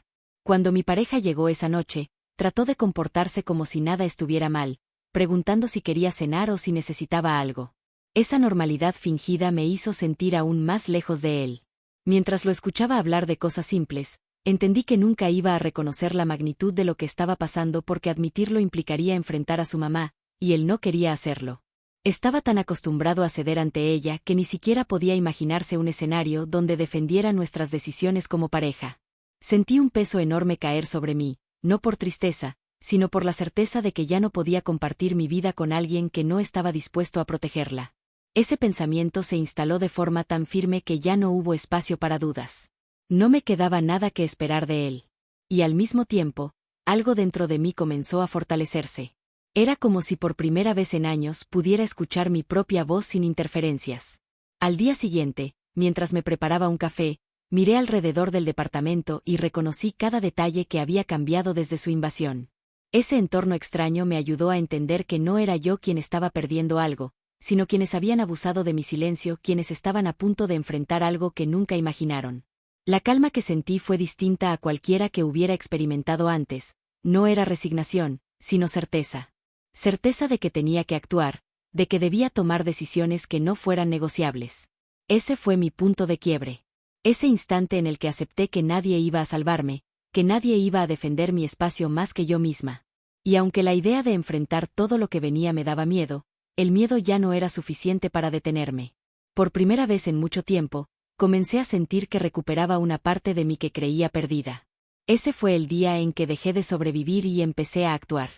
Cuando mi pareja llegó esa noche, trató de comportarse como si nada estuviera mal, preguntando si quería cenar o si necesitaba algo. Esa normalidad fingida me hizo sentir aún más lejos de él. Mientras lo escuchaba hablar de cosas simples, entendí que nunca iba a reconocer la magnitud de lo que estaba pasando porque admitirlo implicaría enfrentar a su mamá, y él no quería hacerlo. Estaba tan acostumbrado a ceder ante ella que ni siquiera podía imaginarse un escenario donde defendiera nuestras decisiones como pareja. Sentí un peso enorme caer sobre mí, no por tristeza, sino por la certeza de que ya no podía compartir mi vida con alguien que no estaba dispuesto a protegerla. Ese pensamiento se instaló de forma tan firme que ya no hubo espacio para dudas. No me quedaba nada que esperar de él. Y al mismo tiempo, algo dentro de mí comenzó a fortalecerse. Era como si por primera vez en años pudiera escuchar mi propia voz sin interferencias. Al día siguiente, mientras me preparaba un café, miré alrededor del departamento y reconocí cada detalle que había cambiado desde su invasión. Ese entorno extraño me ayudó a entender que no era yo quien estaba perdiendo algo, sino quienes habían abusado de mi silencio, quienes estaban a punto de enfrentar algo que nunca imaginaron. La calma que sentí fue distinta a cualquiera que hubiera experimentado antes. No era resignación, sino certeza. Certeza de que tenía que actuar, de que debía tomar decisiones que no fueran negociables. Ese fue mi punto de quiebre. Ese instante en el que acepté que nadie iba a salvarme, que nadie iba a defender mi espacio más que yo misma. Y aunque la idea de enfrentar todo lo que venía me daba miedo, el miedo ya no era suficiente para detenerme. Por primera vez en mucho tiempo, comencé a sentir que recuperaba una parte de mí que creía perdida. Ese fue el día en que dejé de sobrevivir y empecé a actuar.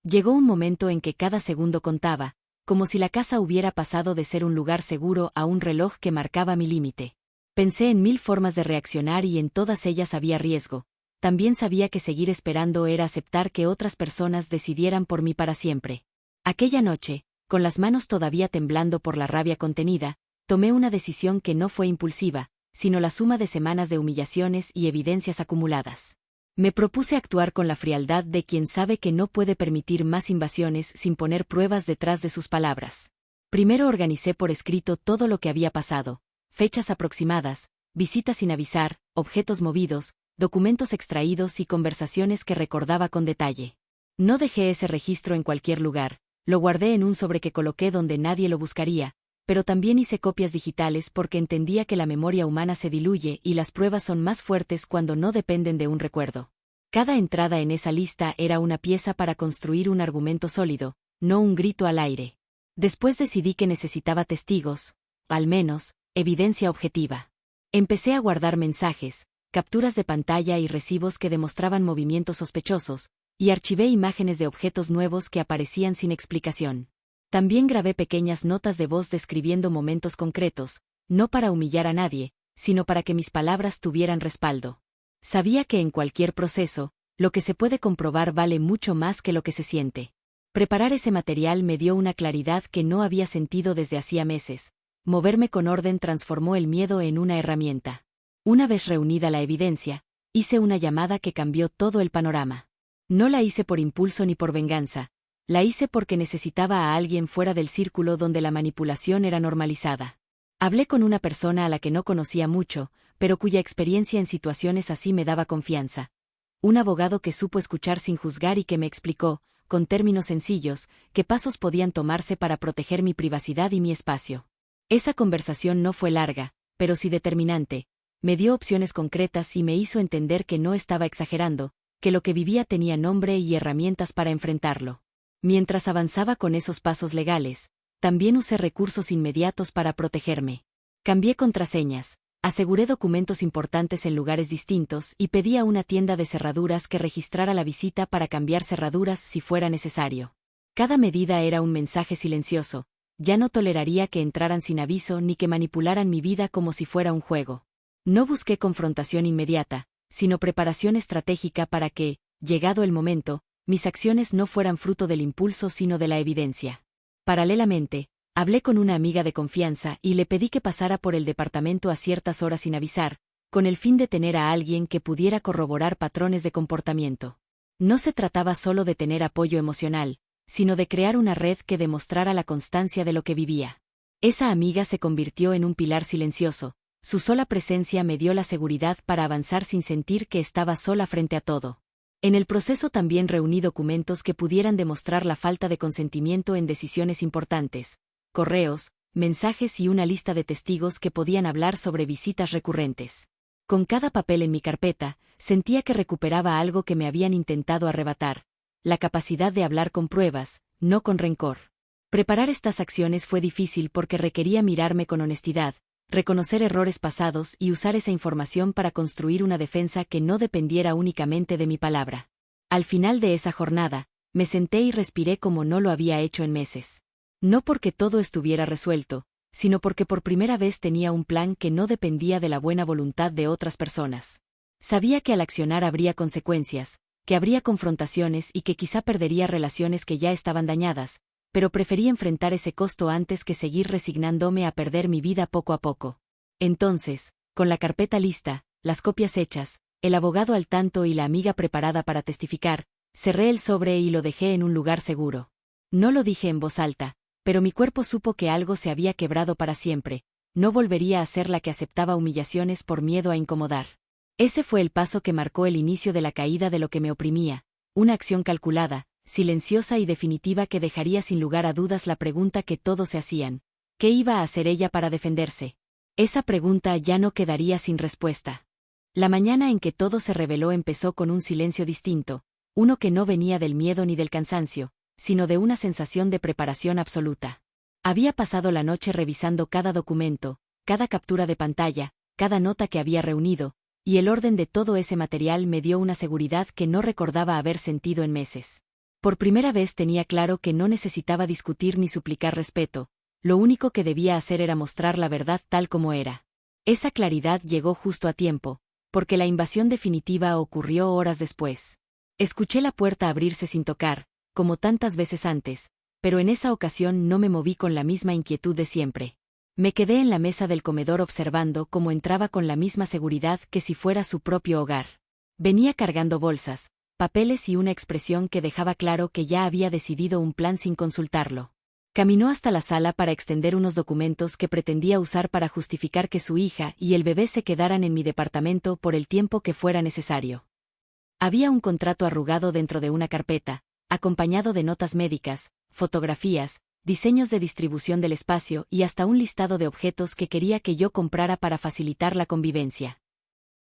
Llegó un momento en que cada segundo contaba, como si la casa hubiera pasado de ser un lugar seguro a un reloj que marcaba mi límite. Pensé en 1000 formas de reaccionar y en todas ellas había riesgo. También sabía que seguir esperando era aceptar que otras personas decidieran por mí para siempre. Aquella noche, con las manos todavía temblando por la rabia contenida, tomé una decisión que no fue impulsiva, sino la suma de semanas de humillaciones y evidencias acumuladas. Me propuse actuar con la frialdad de quien sabe que no puede permitir más invasiones sin poner pruebas detrás de sus palabras. Primero organicé por escrito todo lo que había pasado: fechas aproximadas, visitas sin avisar, objetos movidos, documentos extraídos y conversaciones que recordaba con detalle. No dejé ese registro en cualquier lugar, lo guardé en un sobre que coloqué donde nadie lo buscaría, pero también hice copias digitales porque entendía que la memoria humana se diluye y las pruebas son más fuertes cuando no dependen de un recuerdo. Cada entrada en esa lista era una pieza para construir un argumento sólido, no un grito al aire. Después decidí que necesitaba testigos, al menos, evidencia objetiva. Empecé a guardar mensajes, capturas de pantalla y recibos que demostraban movimientos sospechosos, y archivé imágenes de objetos nuevos que aparecían sin explicación. También grabé pequeñas notas de voz describiendo momentos concretos, no para humillar a nadie, sino para que mis palabras tuvieran respaldo. Sabía que en cualquier proceso, lo que se puede comprobar vale mucho más que lo que se siente. Preparar ese material me dio una claridad que no había sentido desde hacía meses. Moverme con orden transformó el miedo en una herramienta. Una vez reunida la evidencia, hice una llamada que cambió todo el panorama. No la hice por impulso ni por venganza. La hice porque necesitaba a alguien fuera del círculo donde la manipulación era normalizada. Hablé con una persona a la que no conocía mucho, pero cuya experiencia en situaciones así me daba confianza. Un abogado que supo escuchar sin juzgar y que me explicó, con términos sencillos, qué pasos podían tomarse para proteger mi privacidad y mi espacio. Esa conversación no fue larga, pero sí determinante. Me dio opciones concretas y me hizo entender que no estaba exagerando, que lo que vivía tenía nombre y herramientas para enfrentarlo. Mientras avanzaba con esos pasos legales, también usé recursos inmediatos para protegerme. Cambié contraseñas, aseguré documentos importantes en lugares distintos y pedí a una tienda de cerraduras que registrara la visita para cambiar cerraduras si fuera necesario. Cada medida era un mensaje silencioso. Ya no toleraría que entraran sin aviso ni que manipularan mi vida como si fuera un juego. No busqué confrontación inmediata, sino preparación estratégica para que, llegado el momento, mis acciones no fueran fruto del impulso sino de la evidencia. Paralelamente, hablé con una amiga de confianza y le pedí que pasara por el departamento a ciertas horas sin avisar, con el fin de tener a alguien que pudiera corroborar patrones de comportamiento. No se trataba solo de tener apoyo emocional, sino de crear una red que demostrara la constancia de lo que vivía. Esa amiga se convirtió en un pilar silencioso, su sola presencia me dio la seguridad para avanzar sin sentir que estaba sola frente a todo. En el proceso también reuní documentos que pudieran demostrar la falta de consentimiento en decisiones importantes, correos, mensajes y una lista de testigos que podían hablar sobre visitas recurrentes. Con cada papel en mi carpeta, sentía que recuperaba algo que me habían intentado arrebatar, la capacidad de hablar con pruebas, no con rencor. Preparar estas acciones fue difícil porque requería mirarme con honestidad, reconocer errores pasados y usar esa información para construir una defensa que no dependiera únicamente de mi palabra. Al final de esa jornada, me senté y respiré como no lo había hecho en meses. No porque todo estuviera resuelto, sino porque por primera vez tenía un plan que no dependía de la buena voluntad de otras personas. Sabía que al accionar habría consecuencias, que habría confrontaciones y que quizá perdería relaciones que ya estaban dañadas, pero preferí enfrentar ese costo antes que seguir resignándome a perder mi vida poco a poco. Entonces, con la carpeta lista, las copias hechas, el abogado al tanto y la amiga preparada para testificar, cerré el sobre y lo dejé en un lugar seguro. No lo dije en voz alta, pero mi cuerpo supo que algo se había quebrado para siempre. No volvería a ser la que aceptaba humillaciones por miedo a incomodar. Ese fue el paso que marcó el inicio de la caída de lo que me oprimía, una acción calculada, silenciosa y definitiva que dejaría sin lugar a dudas la pregunta que todos se hacían: ¿qué iba a hacer ella para defenderse? Esa pregunta ya no quedaría sin respuesta. La mañana en que todo se reveló empezó con un silencio distinto, uno que no venía del miedo ni del cansancio, sino de una sensación de preparación absoluta. Había pasado la noche revisando cada documento, cada captura de pantalla, cada nota que había reunido, y el orden de todo ese material me dio una seguridad que no recordaba haber sentido en meses. Por primera vez tenía claro que no necesitaba discutir ni suplicar respeto, lo único que debía hacer era mostrar la verdad tal como era. Esa claridad llegó justo a tiempo, porque la invasión definitiva ocurrió horas después. Escuché la puerta abrirse sin tocar, como tantas veces antes, pero en esa ocasión no me moví con la misma inquietud de siempre. Me quedé en la mesa del comedor observando cómo entraba con la misma seguridad que si fuera su propio hogar. Venía cargando bolsas, papeles y una expresión que dejaba claro que ya había decidido un plan sin consultarlo. Caminó hasta la sala para extender unos documentos que pretendía usar para justificar que su hija y el bebé se quedaran en mi departamento por el tiempo que fuera necesario. Había un contrato arrugado dentro de una carpeta, acompañado de notas médicas, fotografías, diseños de distribución del espacio y hasta un listado de objetos que quería que yo comprara para facilitar la convivencia.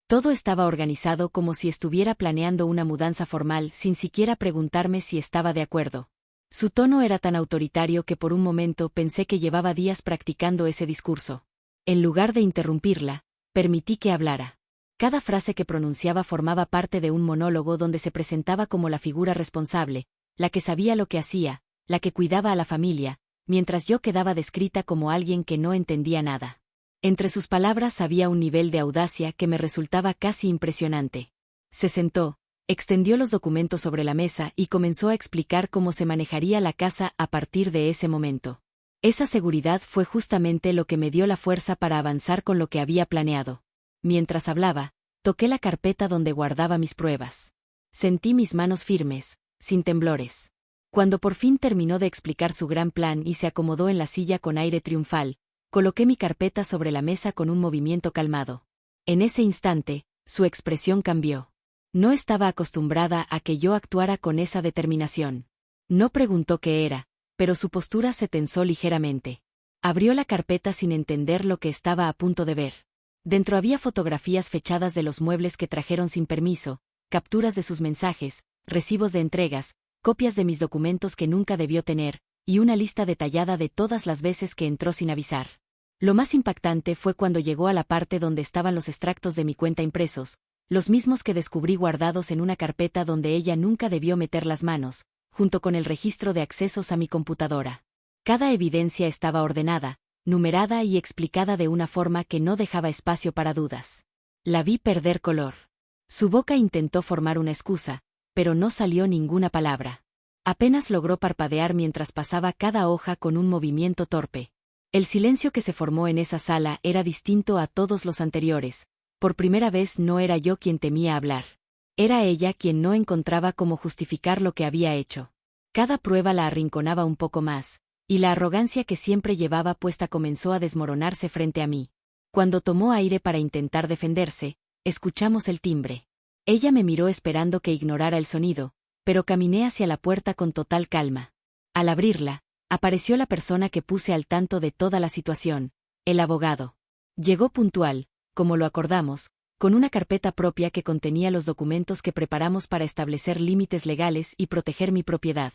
Todo estaba organizado como si estuviera planeando una mudanza formal sin siquiera preguntarme si estaba de acuerdo. Su tono era tan autoritario que por un momento pensé que llevaba días practicando ese discurso. En lugar de interrumpirla, permití que hablara. Cada frase que pronunciaba formaba parte de un monólogo donde se presentaba como la figura responsable, la que sabía lo que hacía, la que cuidaba a la familia, mientras yo quedaba descrita como alguien que no entendía nada. Entre sus palabras había un nivel de audacia que me resultaba casi impresionante. Se sentó, extendió los documentos sobre la mesa y comenzó a explicar cómo se manejaría la casa a partir de ese momento. Esa seguridad fue justamente lo que me dio la fuerza para avanzar con lo que había planeado. Mientras hablaba, toqué la carpeta donde guardaba mis pruebas. Sentí mis manos firmes, sin temblores. Cuando por fin terminó de explicar su gran plan y se acomodó en la silla con aire triunfal, coloqué mi carpeta sobre la mesa con un movimiento calmado. En ese instante, su expresión cambió. No estaba acostumbrada a que yo actuara con esa determinación. No preguntó qué era, pero su postura se tensó ligeramente. Abrió la carpeta sin entender lo que estaba a punto de ver. Dentro había fotografías fechadas de los muebles que trajeron sin permiso, capturas de sus mensajes, recibos de entregas, copias de mis documentos que nunca debió tener, y una lista detallada de todas las veces que entró sin avisar. Lo más impactante fue cuando llegó a la parte donde estaban los extractos de mi cuenta impresos, los mismos que descubrí guardados en una carpeta donde ella nunca debió meter las manos, junto con el registro de accesos a mi computadora. Cada evidencia estaba ordenada, numerada y explicada de una forma que no dejaba espacio para dudas. La vi perder color. Su boca intentó formar una excusa, pero no salió ninguna palabra. Apenas logró parpadear mientras pasaba cada hoja con un movimiento torpe. El silencio que se formó en esa sala era distinto a todos los anteriores. Por primera vez no era yo quien temía hablar. Era ella quien no encontraba cómo justificar lo que había hecho. Cada prueba la arrinconaba un poco más, y la arrogancia que siempre llevaba puesta comenzó a desmoronarse frente a mí. Cuando tomó aire para intentar defenderse, escuchamos el timbre. Ella me miró esperando que ignorara el sonido, pero caminé hacia la puerta con total calma. Al abrirla, apareció la persona que puse al tanto de toda la situación, el abogado. Llegó puntual, como lo acordamos, con una carpeta propia que contenía los documentos que preparamos para establecer límites legales y proteger mi propiedad.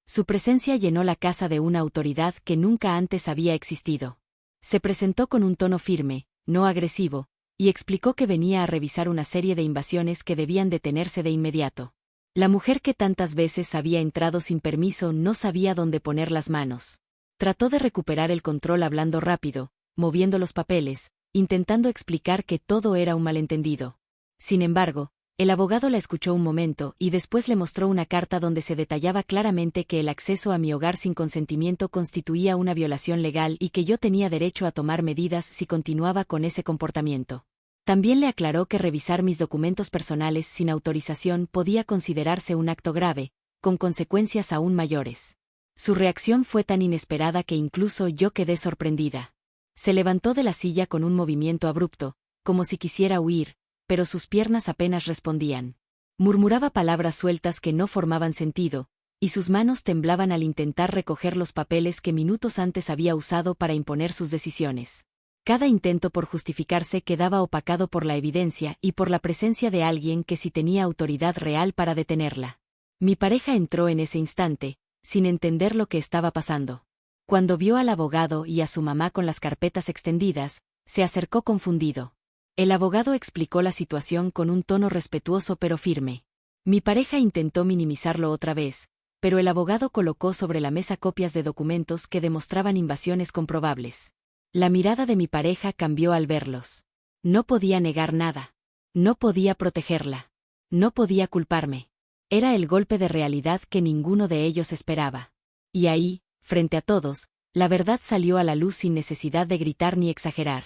Su presencia llenó la casa de una autoridad que nunca antes había existido. Se presentó con un tono firme, no agresivo, y explicó que venía a revisar una serie de invasiones que debían detenerse de inmediato. La mujer que tantas veces había entrado sin permiso no sabía dónde poner las manos. Trató de recuperar el control hablando rápido, moviendo los papeles, intentando explicar que todo era un malentendido. Sin embargo, el abogado la escuchó un momento y después le mostró una carta donde se detallaba claramente que el acceso a mi hogar sin consentimiento constituía una violación legal y que yo tenía derecho a tomar medidas si continuaba con ese comportamiento. También le aclaró que revisar mis documentos personales sin autorización podía considerarse un acto grave, con consecuencias aún mayores. Su reacción fue tan inesperada que incluso yo quedé sorprendida. Se levantó de la silla con un movimiento abrupto, como si quisiera huir, pero sus piernas apenas respondían. Murmuraba palabras sueltas que no formaban sentido, y sus manos temblaban al intentar recoger los papeles que minutos antes había usado para imponer sus decisiones. Cada intento por justificarse quedaba opacado por la evidencia y por la presencia de alguien que sí tenía autoridad real para detenerla. Mi pareja entró en ese instante, sin entender lo que estaba pasando. Cuando vio al abogado y a su mamá con las carpetas extendidas, se acercó confundido. El abogado explicó la situación con un tono respetuoso pero firme. Mi pareja intentó minimizarlo otra vez, pero el abogado colocó sobre la mesa copias de documentos que demostraban invasiones comprobables. La mirada de mi pareja cambió al verlos. No podía negar nada. No podía protegerla. No podía culparme. Era el golpe de realidad que ninguno de ellos esperaba. Y ahí, frente a todos, la verdad salió a la luz sin necesidad de gritar ni exagerar.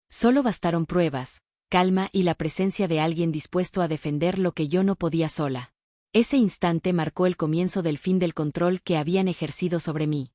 Solo bastaron pruebas, calma y la presencia de alguien dispuesto a defender lo que yo no podía sola. Ese instante marcó el comienzo del fin del control que habían ejercido sobre mí.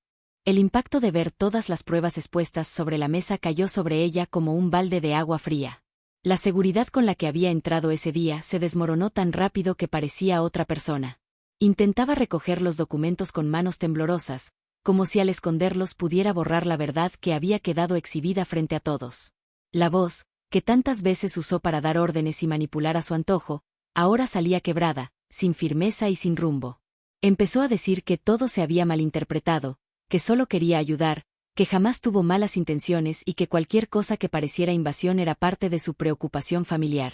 El impacto de ver todas las pruebas expuestas sobre la mesa cayó sobre ella como un balde de agua fría. La seguridad con la que había entrado ese día se desmoronó tan rápido que parecía otra persona. Intentaba recoger los documentos con manos temblorosas, como si al esconderlos pudiera borrar la verdad que había quedado exhibida frente a todos. La voz, que tantas veces usó para dar órdenes y manipular a su antojo, ahora salía quebrada, sin firmeza y sin rumbo. Empezó a decir que todo se había malinterpretado, que solo quería ayudar, que jamás tuvo malas intenciones y que cualquier cosa que pareciera invasión era parte de su preocupación familiar.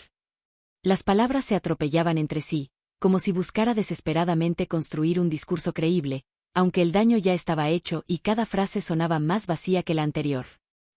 Las palabras se atropellaban entre sí, como si buscara desesperadamente construir un discurso creíble, aunque el daño ya estaba hecho y cada frase sonaba más vacía que la anterior.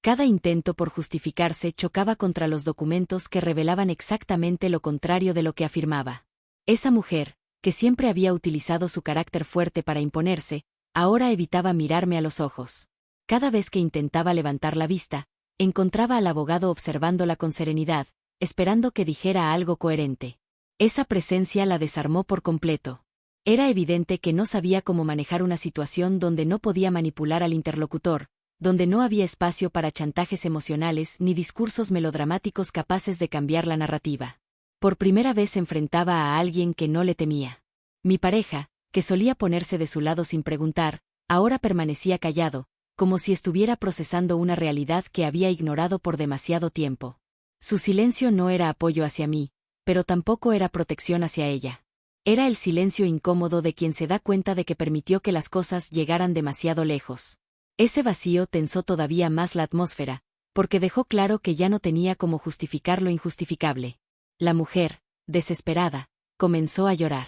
Cada intento por justificarse chocaba contra los documentos que revelaban exactamente lo contrario de lo que afirmaba. Esa mujer, que siempre había utilizado su carácter fuerte para imponerse, ahora evitaba mirarme a los ojos. Cada vez que intentaba levantar la vista, encontraba al abogado observándola con serenidad, esperando que dijera algo coherente. Esa presencia la desarmó por completo. Era evidente que no sabía cómo manejar una situación donde no podía manipular al interlocutor, donde no había espacio para chantajes emocionales ni discursos melodramáticos capaces de cambiar la narrativa. Por primera vez se enfrentaba a alguien que no le temía. Mi pareja, que solía ponerse de su lado sin preguntar, ahora permanecía callado, como si estuviera procesando una realidad que había ignorado por demasiado tiempo. Su silencio no era apoyo hacia mí, pero tampoco era protección hacia ella. Era el silencio incómodo de quien se da cuenta de que permitió que las cosas llegaran demasiado lejos. Ese vacío tensó todavía más la atmósfera, porque dejó claro que ya no tenía cómo justificar lo injustificable. La mujer, desesperada, comenzó a llorar.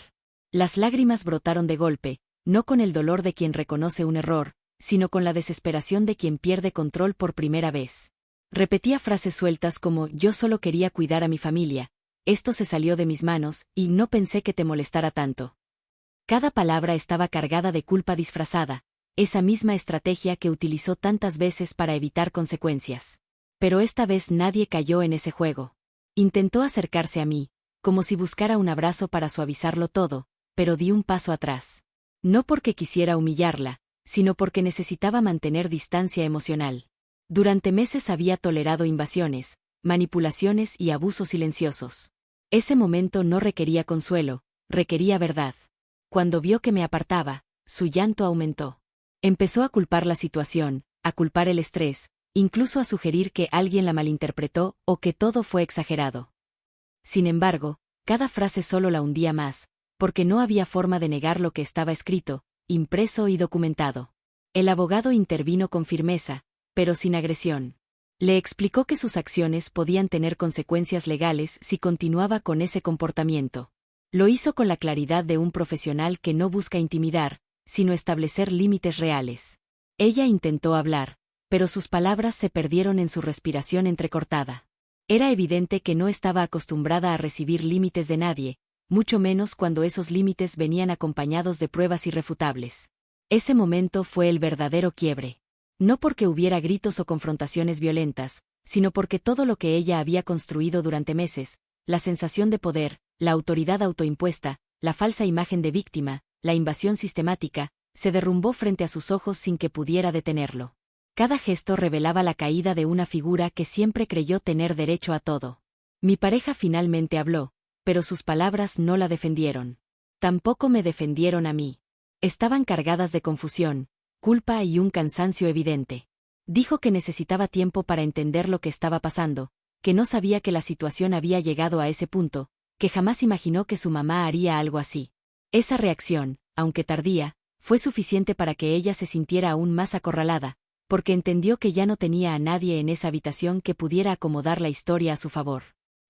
Las lágrimas brotaron de golpe, no con el dolor de quien reconoce un error, sino con la desesperación de quien pierde control por primera vez. Repetía frases sueltas como «yo solo quería cuidar a mi familia», «esto se salió de mis manos, y no pensé que te molestara tanto». Cada palabra estaba cargada de culpa disfrazada, esa misma estrategia que utilizó tantas veces para evitar consecuencias. Pero esta vez nadie cayó en ese juego. Intentó acercarse a mí, como si buscara un abrazo para suavizarlo todo, pero di un paso atrás. No porque quisiera humillarla, sino porque necesitaba mantener distancia emocional. Durante meses había tolerado invasiones, manipulaciones y abusos silenciosos. Ese momento no requería consuelo, requería verdad. Cuando vio que me apartaba, su llanto aumentó. Empezó a culpar la situación, a culpar el estrés, incluso a sugerir que alguien la malinterpretó o que todo fue exagerado. Sin embargo, cada frase solo la hundía más, porque no había forma de negar lo que estaba escrito, impreso y documentado. El abogado intervino con firmeza, pero sin agresión. Le explicó que sus acciones podían tener consecuencias legales si continuaba con ese comportamiento. Lo hizo con la claridad de un profesional que no busca intimidar, sino establecer límites reales. Ella intentó hablar, pero sus palabras se perdieron en su respiración entrecortada. Era evidente que no estaba acostumbrada a recibir límites de nadie, mucho menos cuando esos límites venían acompañados de pruebas irrefutables. Ese momento fue el verdadero quiebre. No porque hubiera gritos o confrontaciones violentas, sino porque todo lo que ella había construido durante meses, la sensación de poder, la autoridad autoimpuesta, la falsa imagen de víctima, la invasión sistemática, se derrumbó frente a sus ojos sin que pudiera detenerlo. Cada gesto revelaba la caída de una figura que siempre creyó tener derecho a todo. Mi pareja finalmente habló, pero sus palabras no la defendieron. Tampoco me defendieron a mí. Estaban cargadas de confusión, culpa y un cansancio evidente. Dijo que necesitaba tiempo para entender lo que estaba pasando, que no sabía que la situación había llegado a ese punto, que jamás imaginó que su mamá haría algo así. Esa reacción, aunque tardía, fue suficiente para que ella se sintiera aún más acorralada, porque entendió que ya no tenía a nadie en esa habitación que pudiera acomodar la historia a su favor.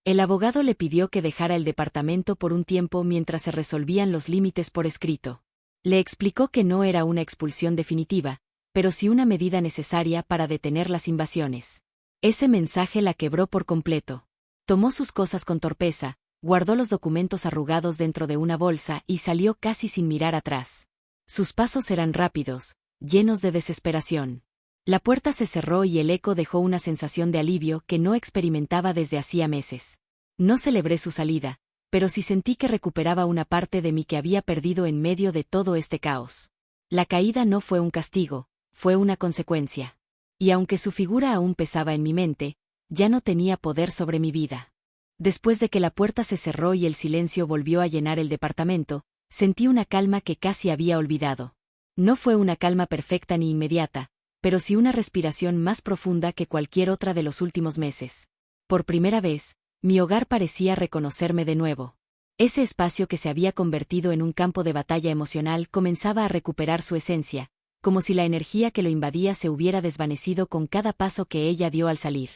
El abogado le pidió que dejara el departamento por un tiempo mientras se resolvían los límites por escrito. Le explicó que no era una expulsión definitiva, pero sí una medida necesaria para detener las invasiones. Ese mensaje la quebró por completo. Tomó sus cosas con torpeza, guardó los documentos arrugados dentro de una bolsa y salió casi sin mirar atrás. Sus pasos eran rápidos, llenos de desesperación. La puerta se cerró y el eco dejó una sensación de alivio que no experimentaba desde hacía meses. No celebré su salida, pero sí sentí que recuperaba una parte de mí que había perdido en medio de todo este caos. La caída no fue un castigo, fue una consecuencia. Y aunque su figura aún pesaba en mi mente, ya no tenía poder sobre mi vida. Después de que la puerta se cerró y el silencio volvió a llenar el departamento, sentí una calma que casi había olvidado. No fue una calma perfecta ni inmediata, pero sí una respiración más profunda que cualquier otra de los últimos meses. Por primera vez, mi hogar parecía reconocerme de nuevo. Ese espacio que se había convertido en un campo de batalla emocional comenzaba a recuperar su esencia, como si la energía que lo invadía se hubiera desvanecido con cada paso que ella dio al salir.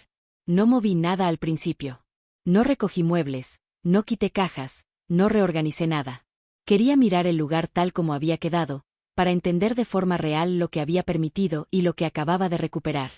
No moví nada al principio. No recogí muebles, no quité cajas, no reorganicé nada. Quería mirar el lugar tal como había quedado, para entender de forma real lo que había permitido y lo que acababa de recuperar.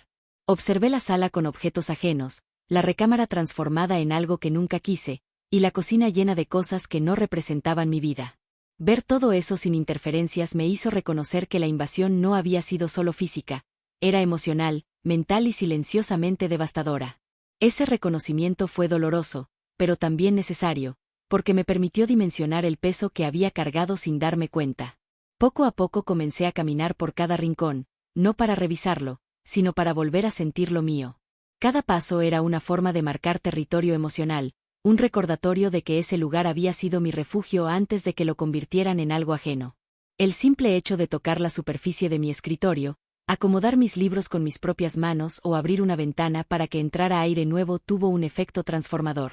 Observé la sala con objetos ajenos, la recámara transformada en algo que nunca quise, y la cocina llena de cosas que no representaban mi vida. Ver todo eso sin interferencias me hizo reconocer que la invasión no había sido solo física, era emocional, mental y silenciosamente devastadora. Ese reconocimiento fue doloroso, pero también necesario, porque me permitió dimensionar el peso que había cargado sin darme cuenta. Poco a poco comencé a caminar por cada rincón, no para revisarlo, sino para volver a sentir lo mío. Cada paso era una forma de marcar territorio emocional, un recordatorio de que ese lugar había sido mi refugio antes de que lo convirtieran en algo ajeno. El simple hecho de tocar la superficie de mi escritorio, acomodar mis libros con mis propias manos o abrir una ventana para que entrara aire nuevo tuvo un efecto transformador.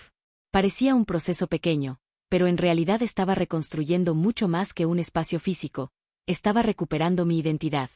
Parecía un proceso pequeño, pero en realidad estaba reconstruyendo mucho más que un espacio físico, estaba recuperando mi identidad.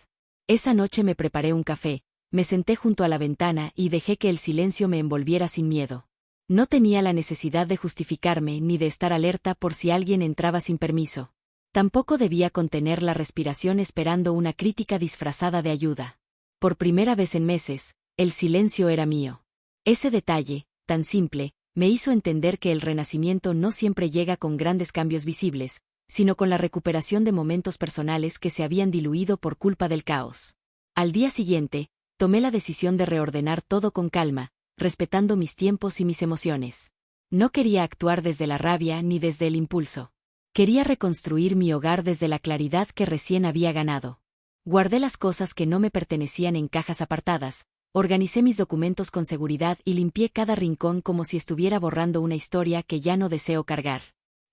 Esa noche me preparé un café, me senté junto a la ventana y dejé que el silencio me envolviera sin miedo. No tenía la necesidad de justificarme ni de estar alerta por si alguien entraba sin permiso. Tampoco debía contener la respiración esperando una crítica disfrazada de ayuda. Por primera vez en meses, el silencio era mío. Ese detalle, tan simple, me hizo entender que el renacimiento no siempre llega con grandes cambios visibles, sino con la recuperación de momentos personales que se habían diluido por culpa del caos. Al día siguiente, tomé la decisión de reordenar todo con calma, respetando mis tiempos y mis emociones. No quería actuar desde la rabia ni desde el impulso. Quería reconstruir mi hogar desde la claridad que recién había ganado. Guardé las cosas que no me pertenecían en cajas apartadas, organicé mis documentos con seguridad y limpié cada rincón como si estuviera borrando una historia que ya no deseo cargar.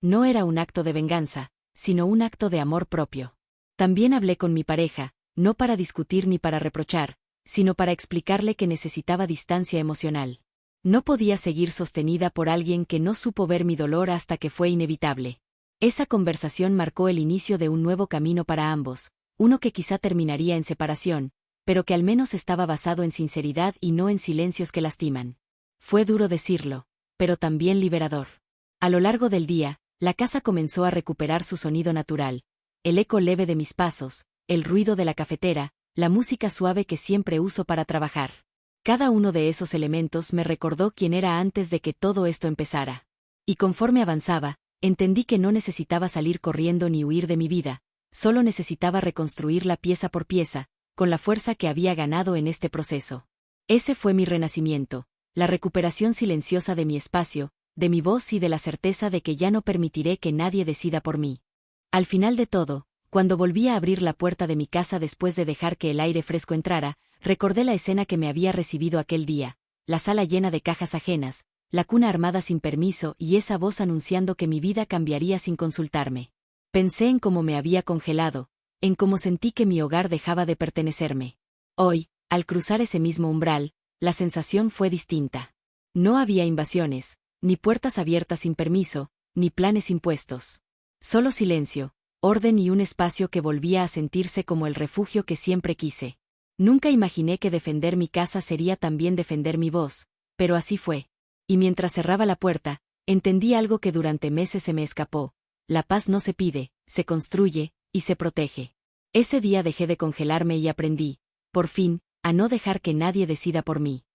No era un acto de venganza, sino un acto de amor propio. También hablé con mi pareja, no para discutir ni para reprochar, sino para explicarle que necesitaba distancia emocional. No podía seguir sostenida por alguien que no supo ver mi dolor hasta que fue inevitable. Esa conversación marcó el inicio de un nuevo camino para ambos, uno que quizá terminaría en separación, pero que al menos estaba basado en sinceridad y no en silencios que lastiman. Fue duro decirlo, pero también liberador. A lo largo del día, la casa comenzó a recuperar su sonido natural, el eco leve de mis pasos, el ruido de la cafetera, la música suave que siempre uso para trabajar. Cada uno de esos elementos me recordó quién era antes de que todo esto empezara. Y conforme avanzaba, entendí que no necesitaba salir corriendo ni huir de mi vida, solo necesitaba reconstruirla pieza por pieza, con la fuerza que había ganado en este proceso. Ese fue mi renacimiento, la recuperación silenciosa de mi espacio, de mi voz y de la certeza de que ya no permitiré que nadie decida por mí. Al final de todo, cuando volví a abrir la puerta de mi casa después de dejar que el aire fresco entrara, recordé la escena que me había recibido aquel día, la sala llena de cajas ajenas, la cuna armada sin permiso y esa voz anunciando que mi vida cambiaría sin consultarme. Pensé en cómo me había congelado, en cómo sentí que mi hogar dejaba de pertenecerme. Hoy, al cruzar ese mismo umbral, la sensación fue distinta. No había invasiones, ni puertas abiertas sin permiso, ni planes impuestos. Solo silencio, orden y un espacio que volvía a sentirse como el refugio que siempre quise. Nunca imaginé que defender mi casa sería también defender mi voz, pero así fue. Y mientras cerraba la puerta, entendí algo que durante meses se me escapó. La paz no se pide, se construye, y se protege. Ese día dejé de congelarme y aprendí, por fin, a no dejar que nadie decida por mí.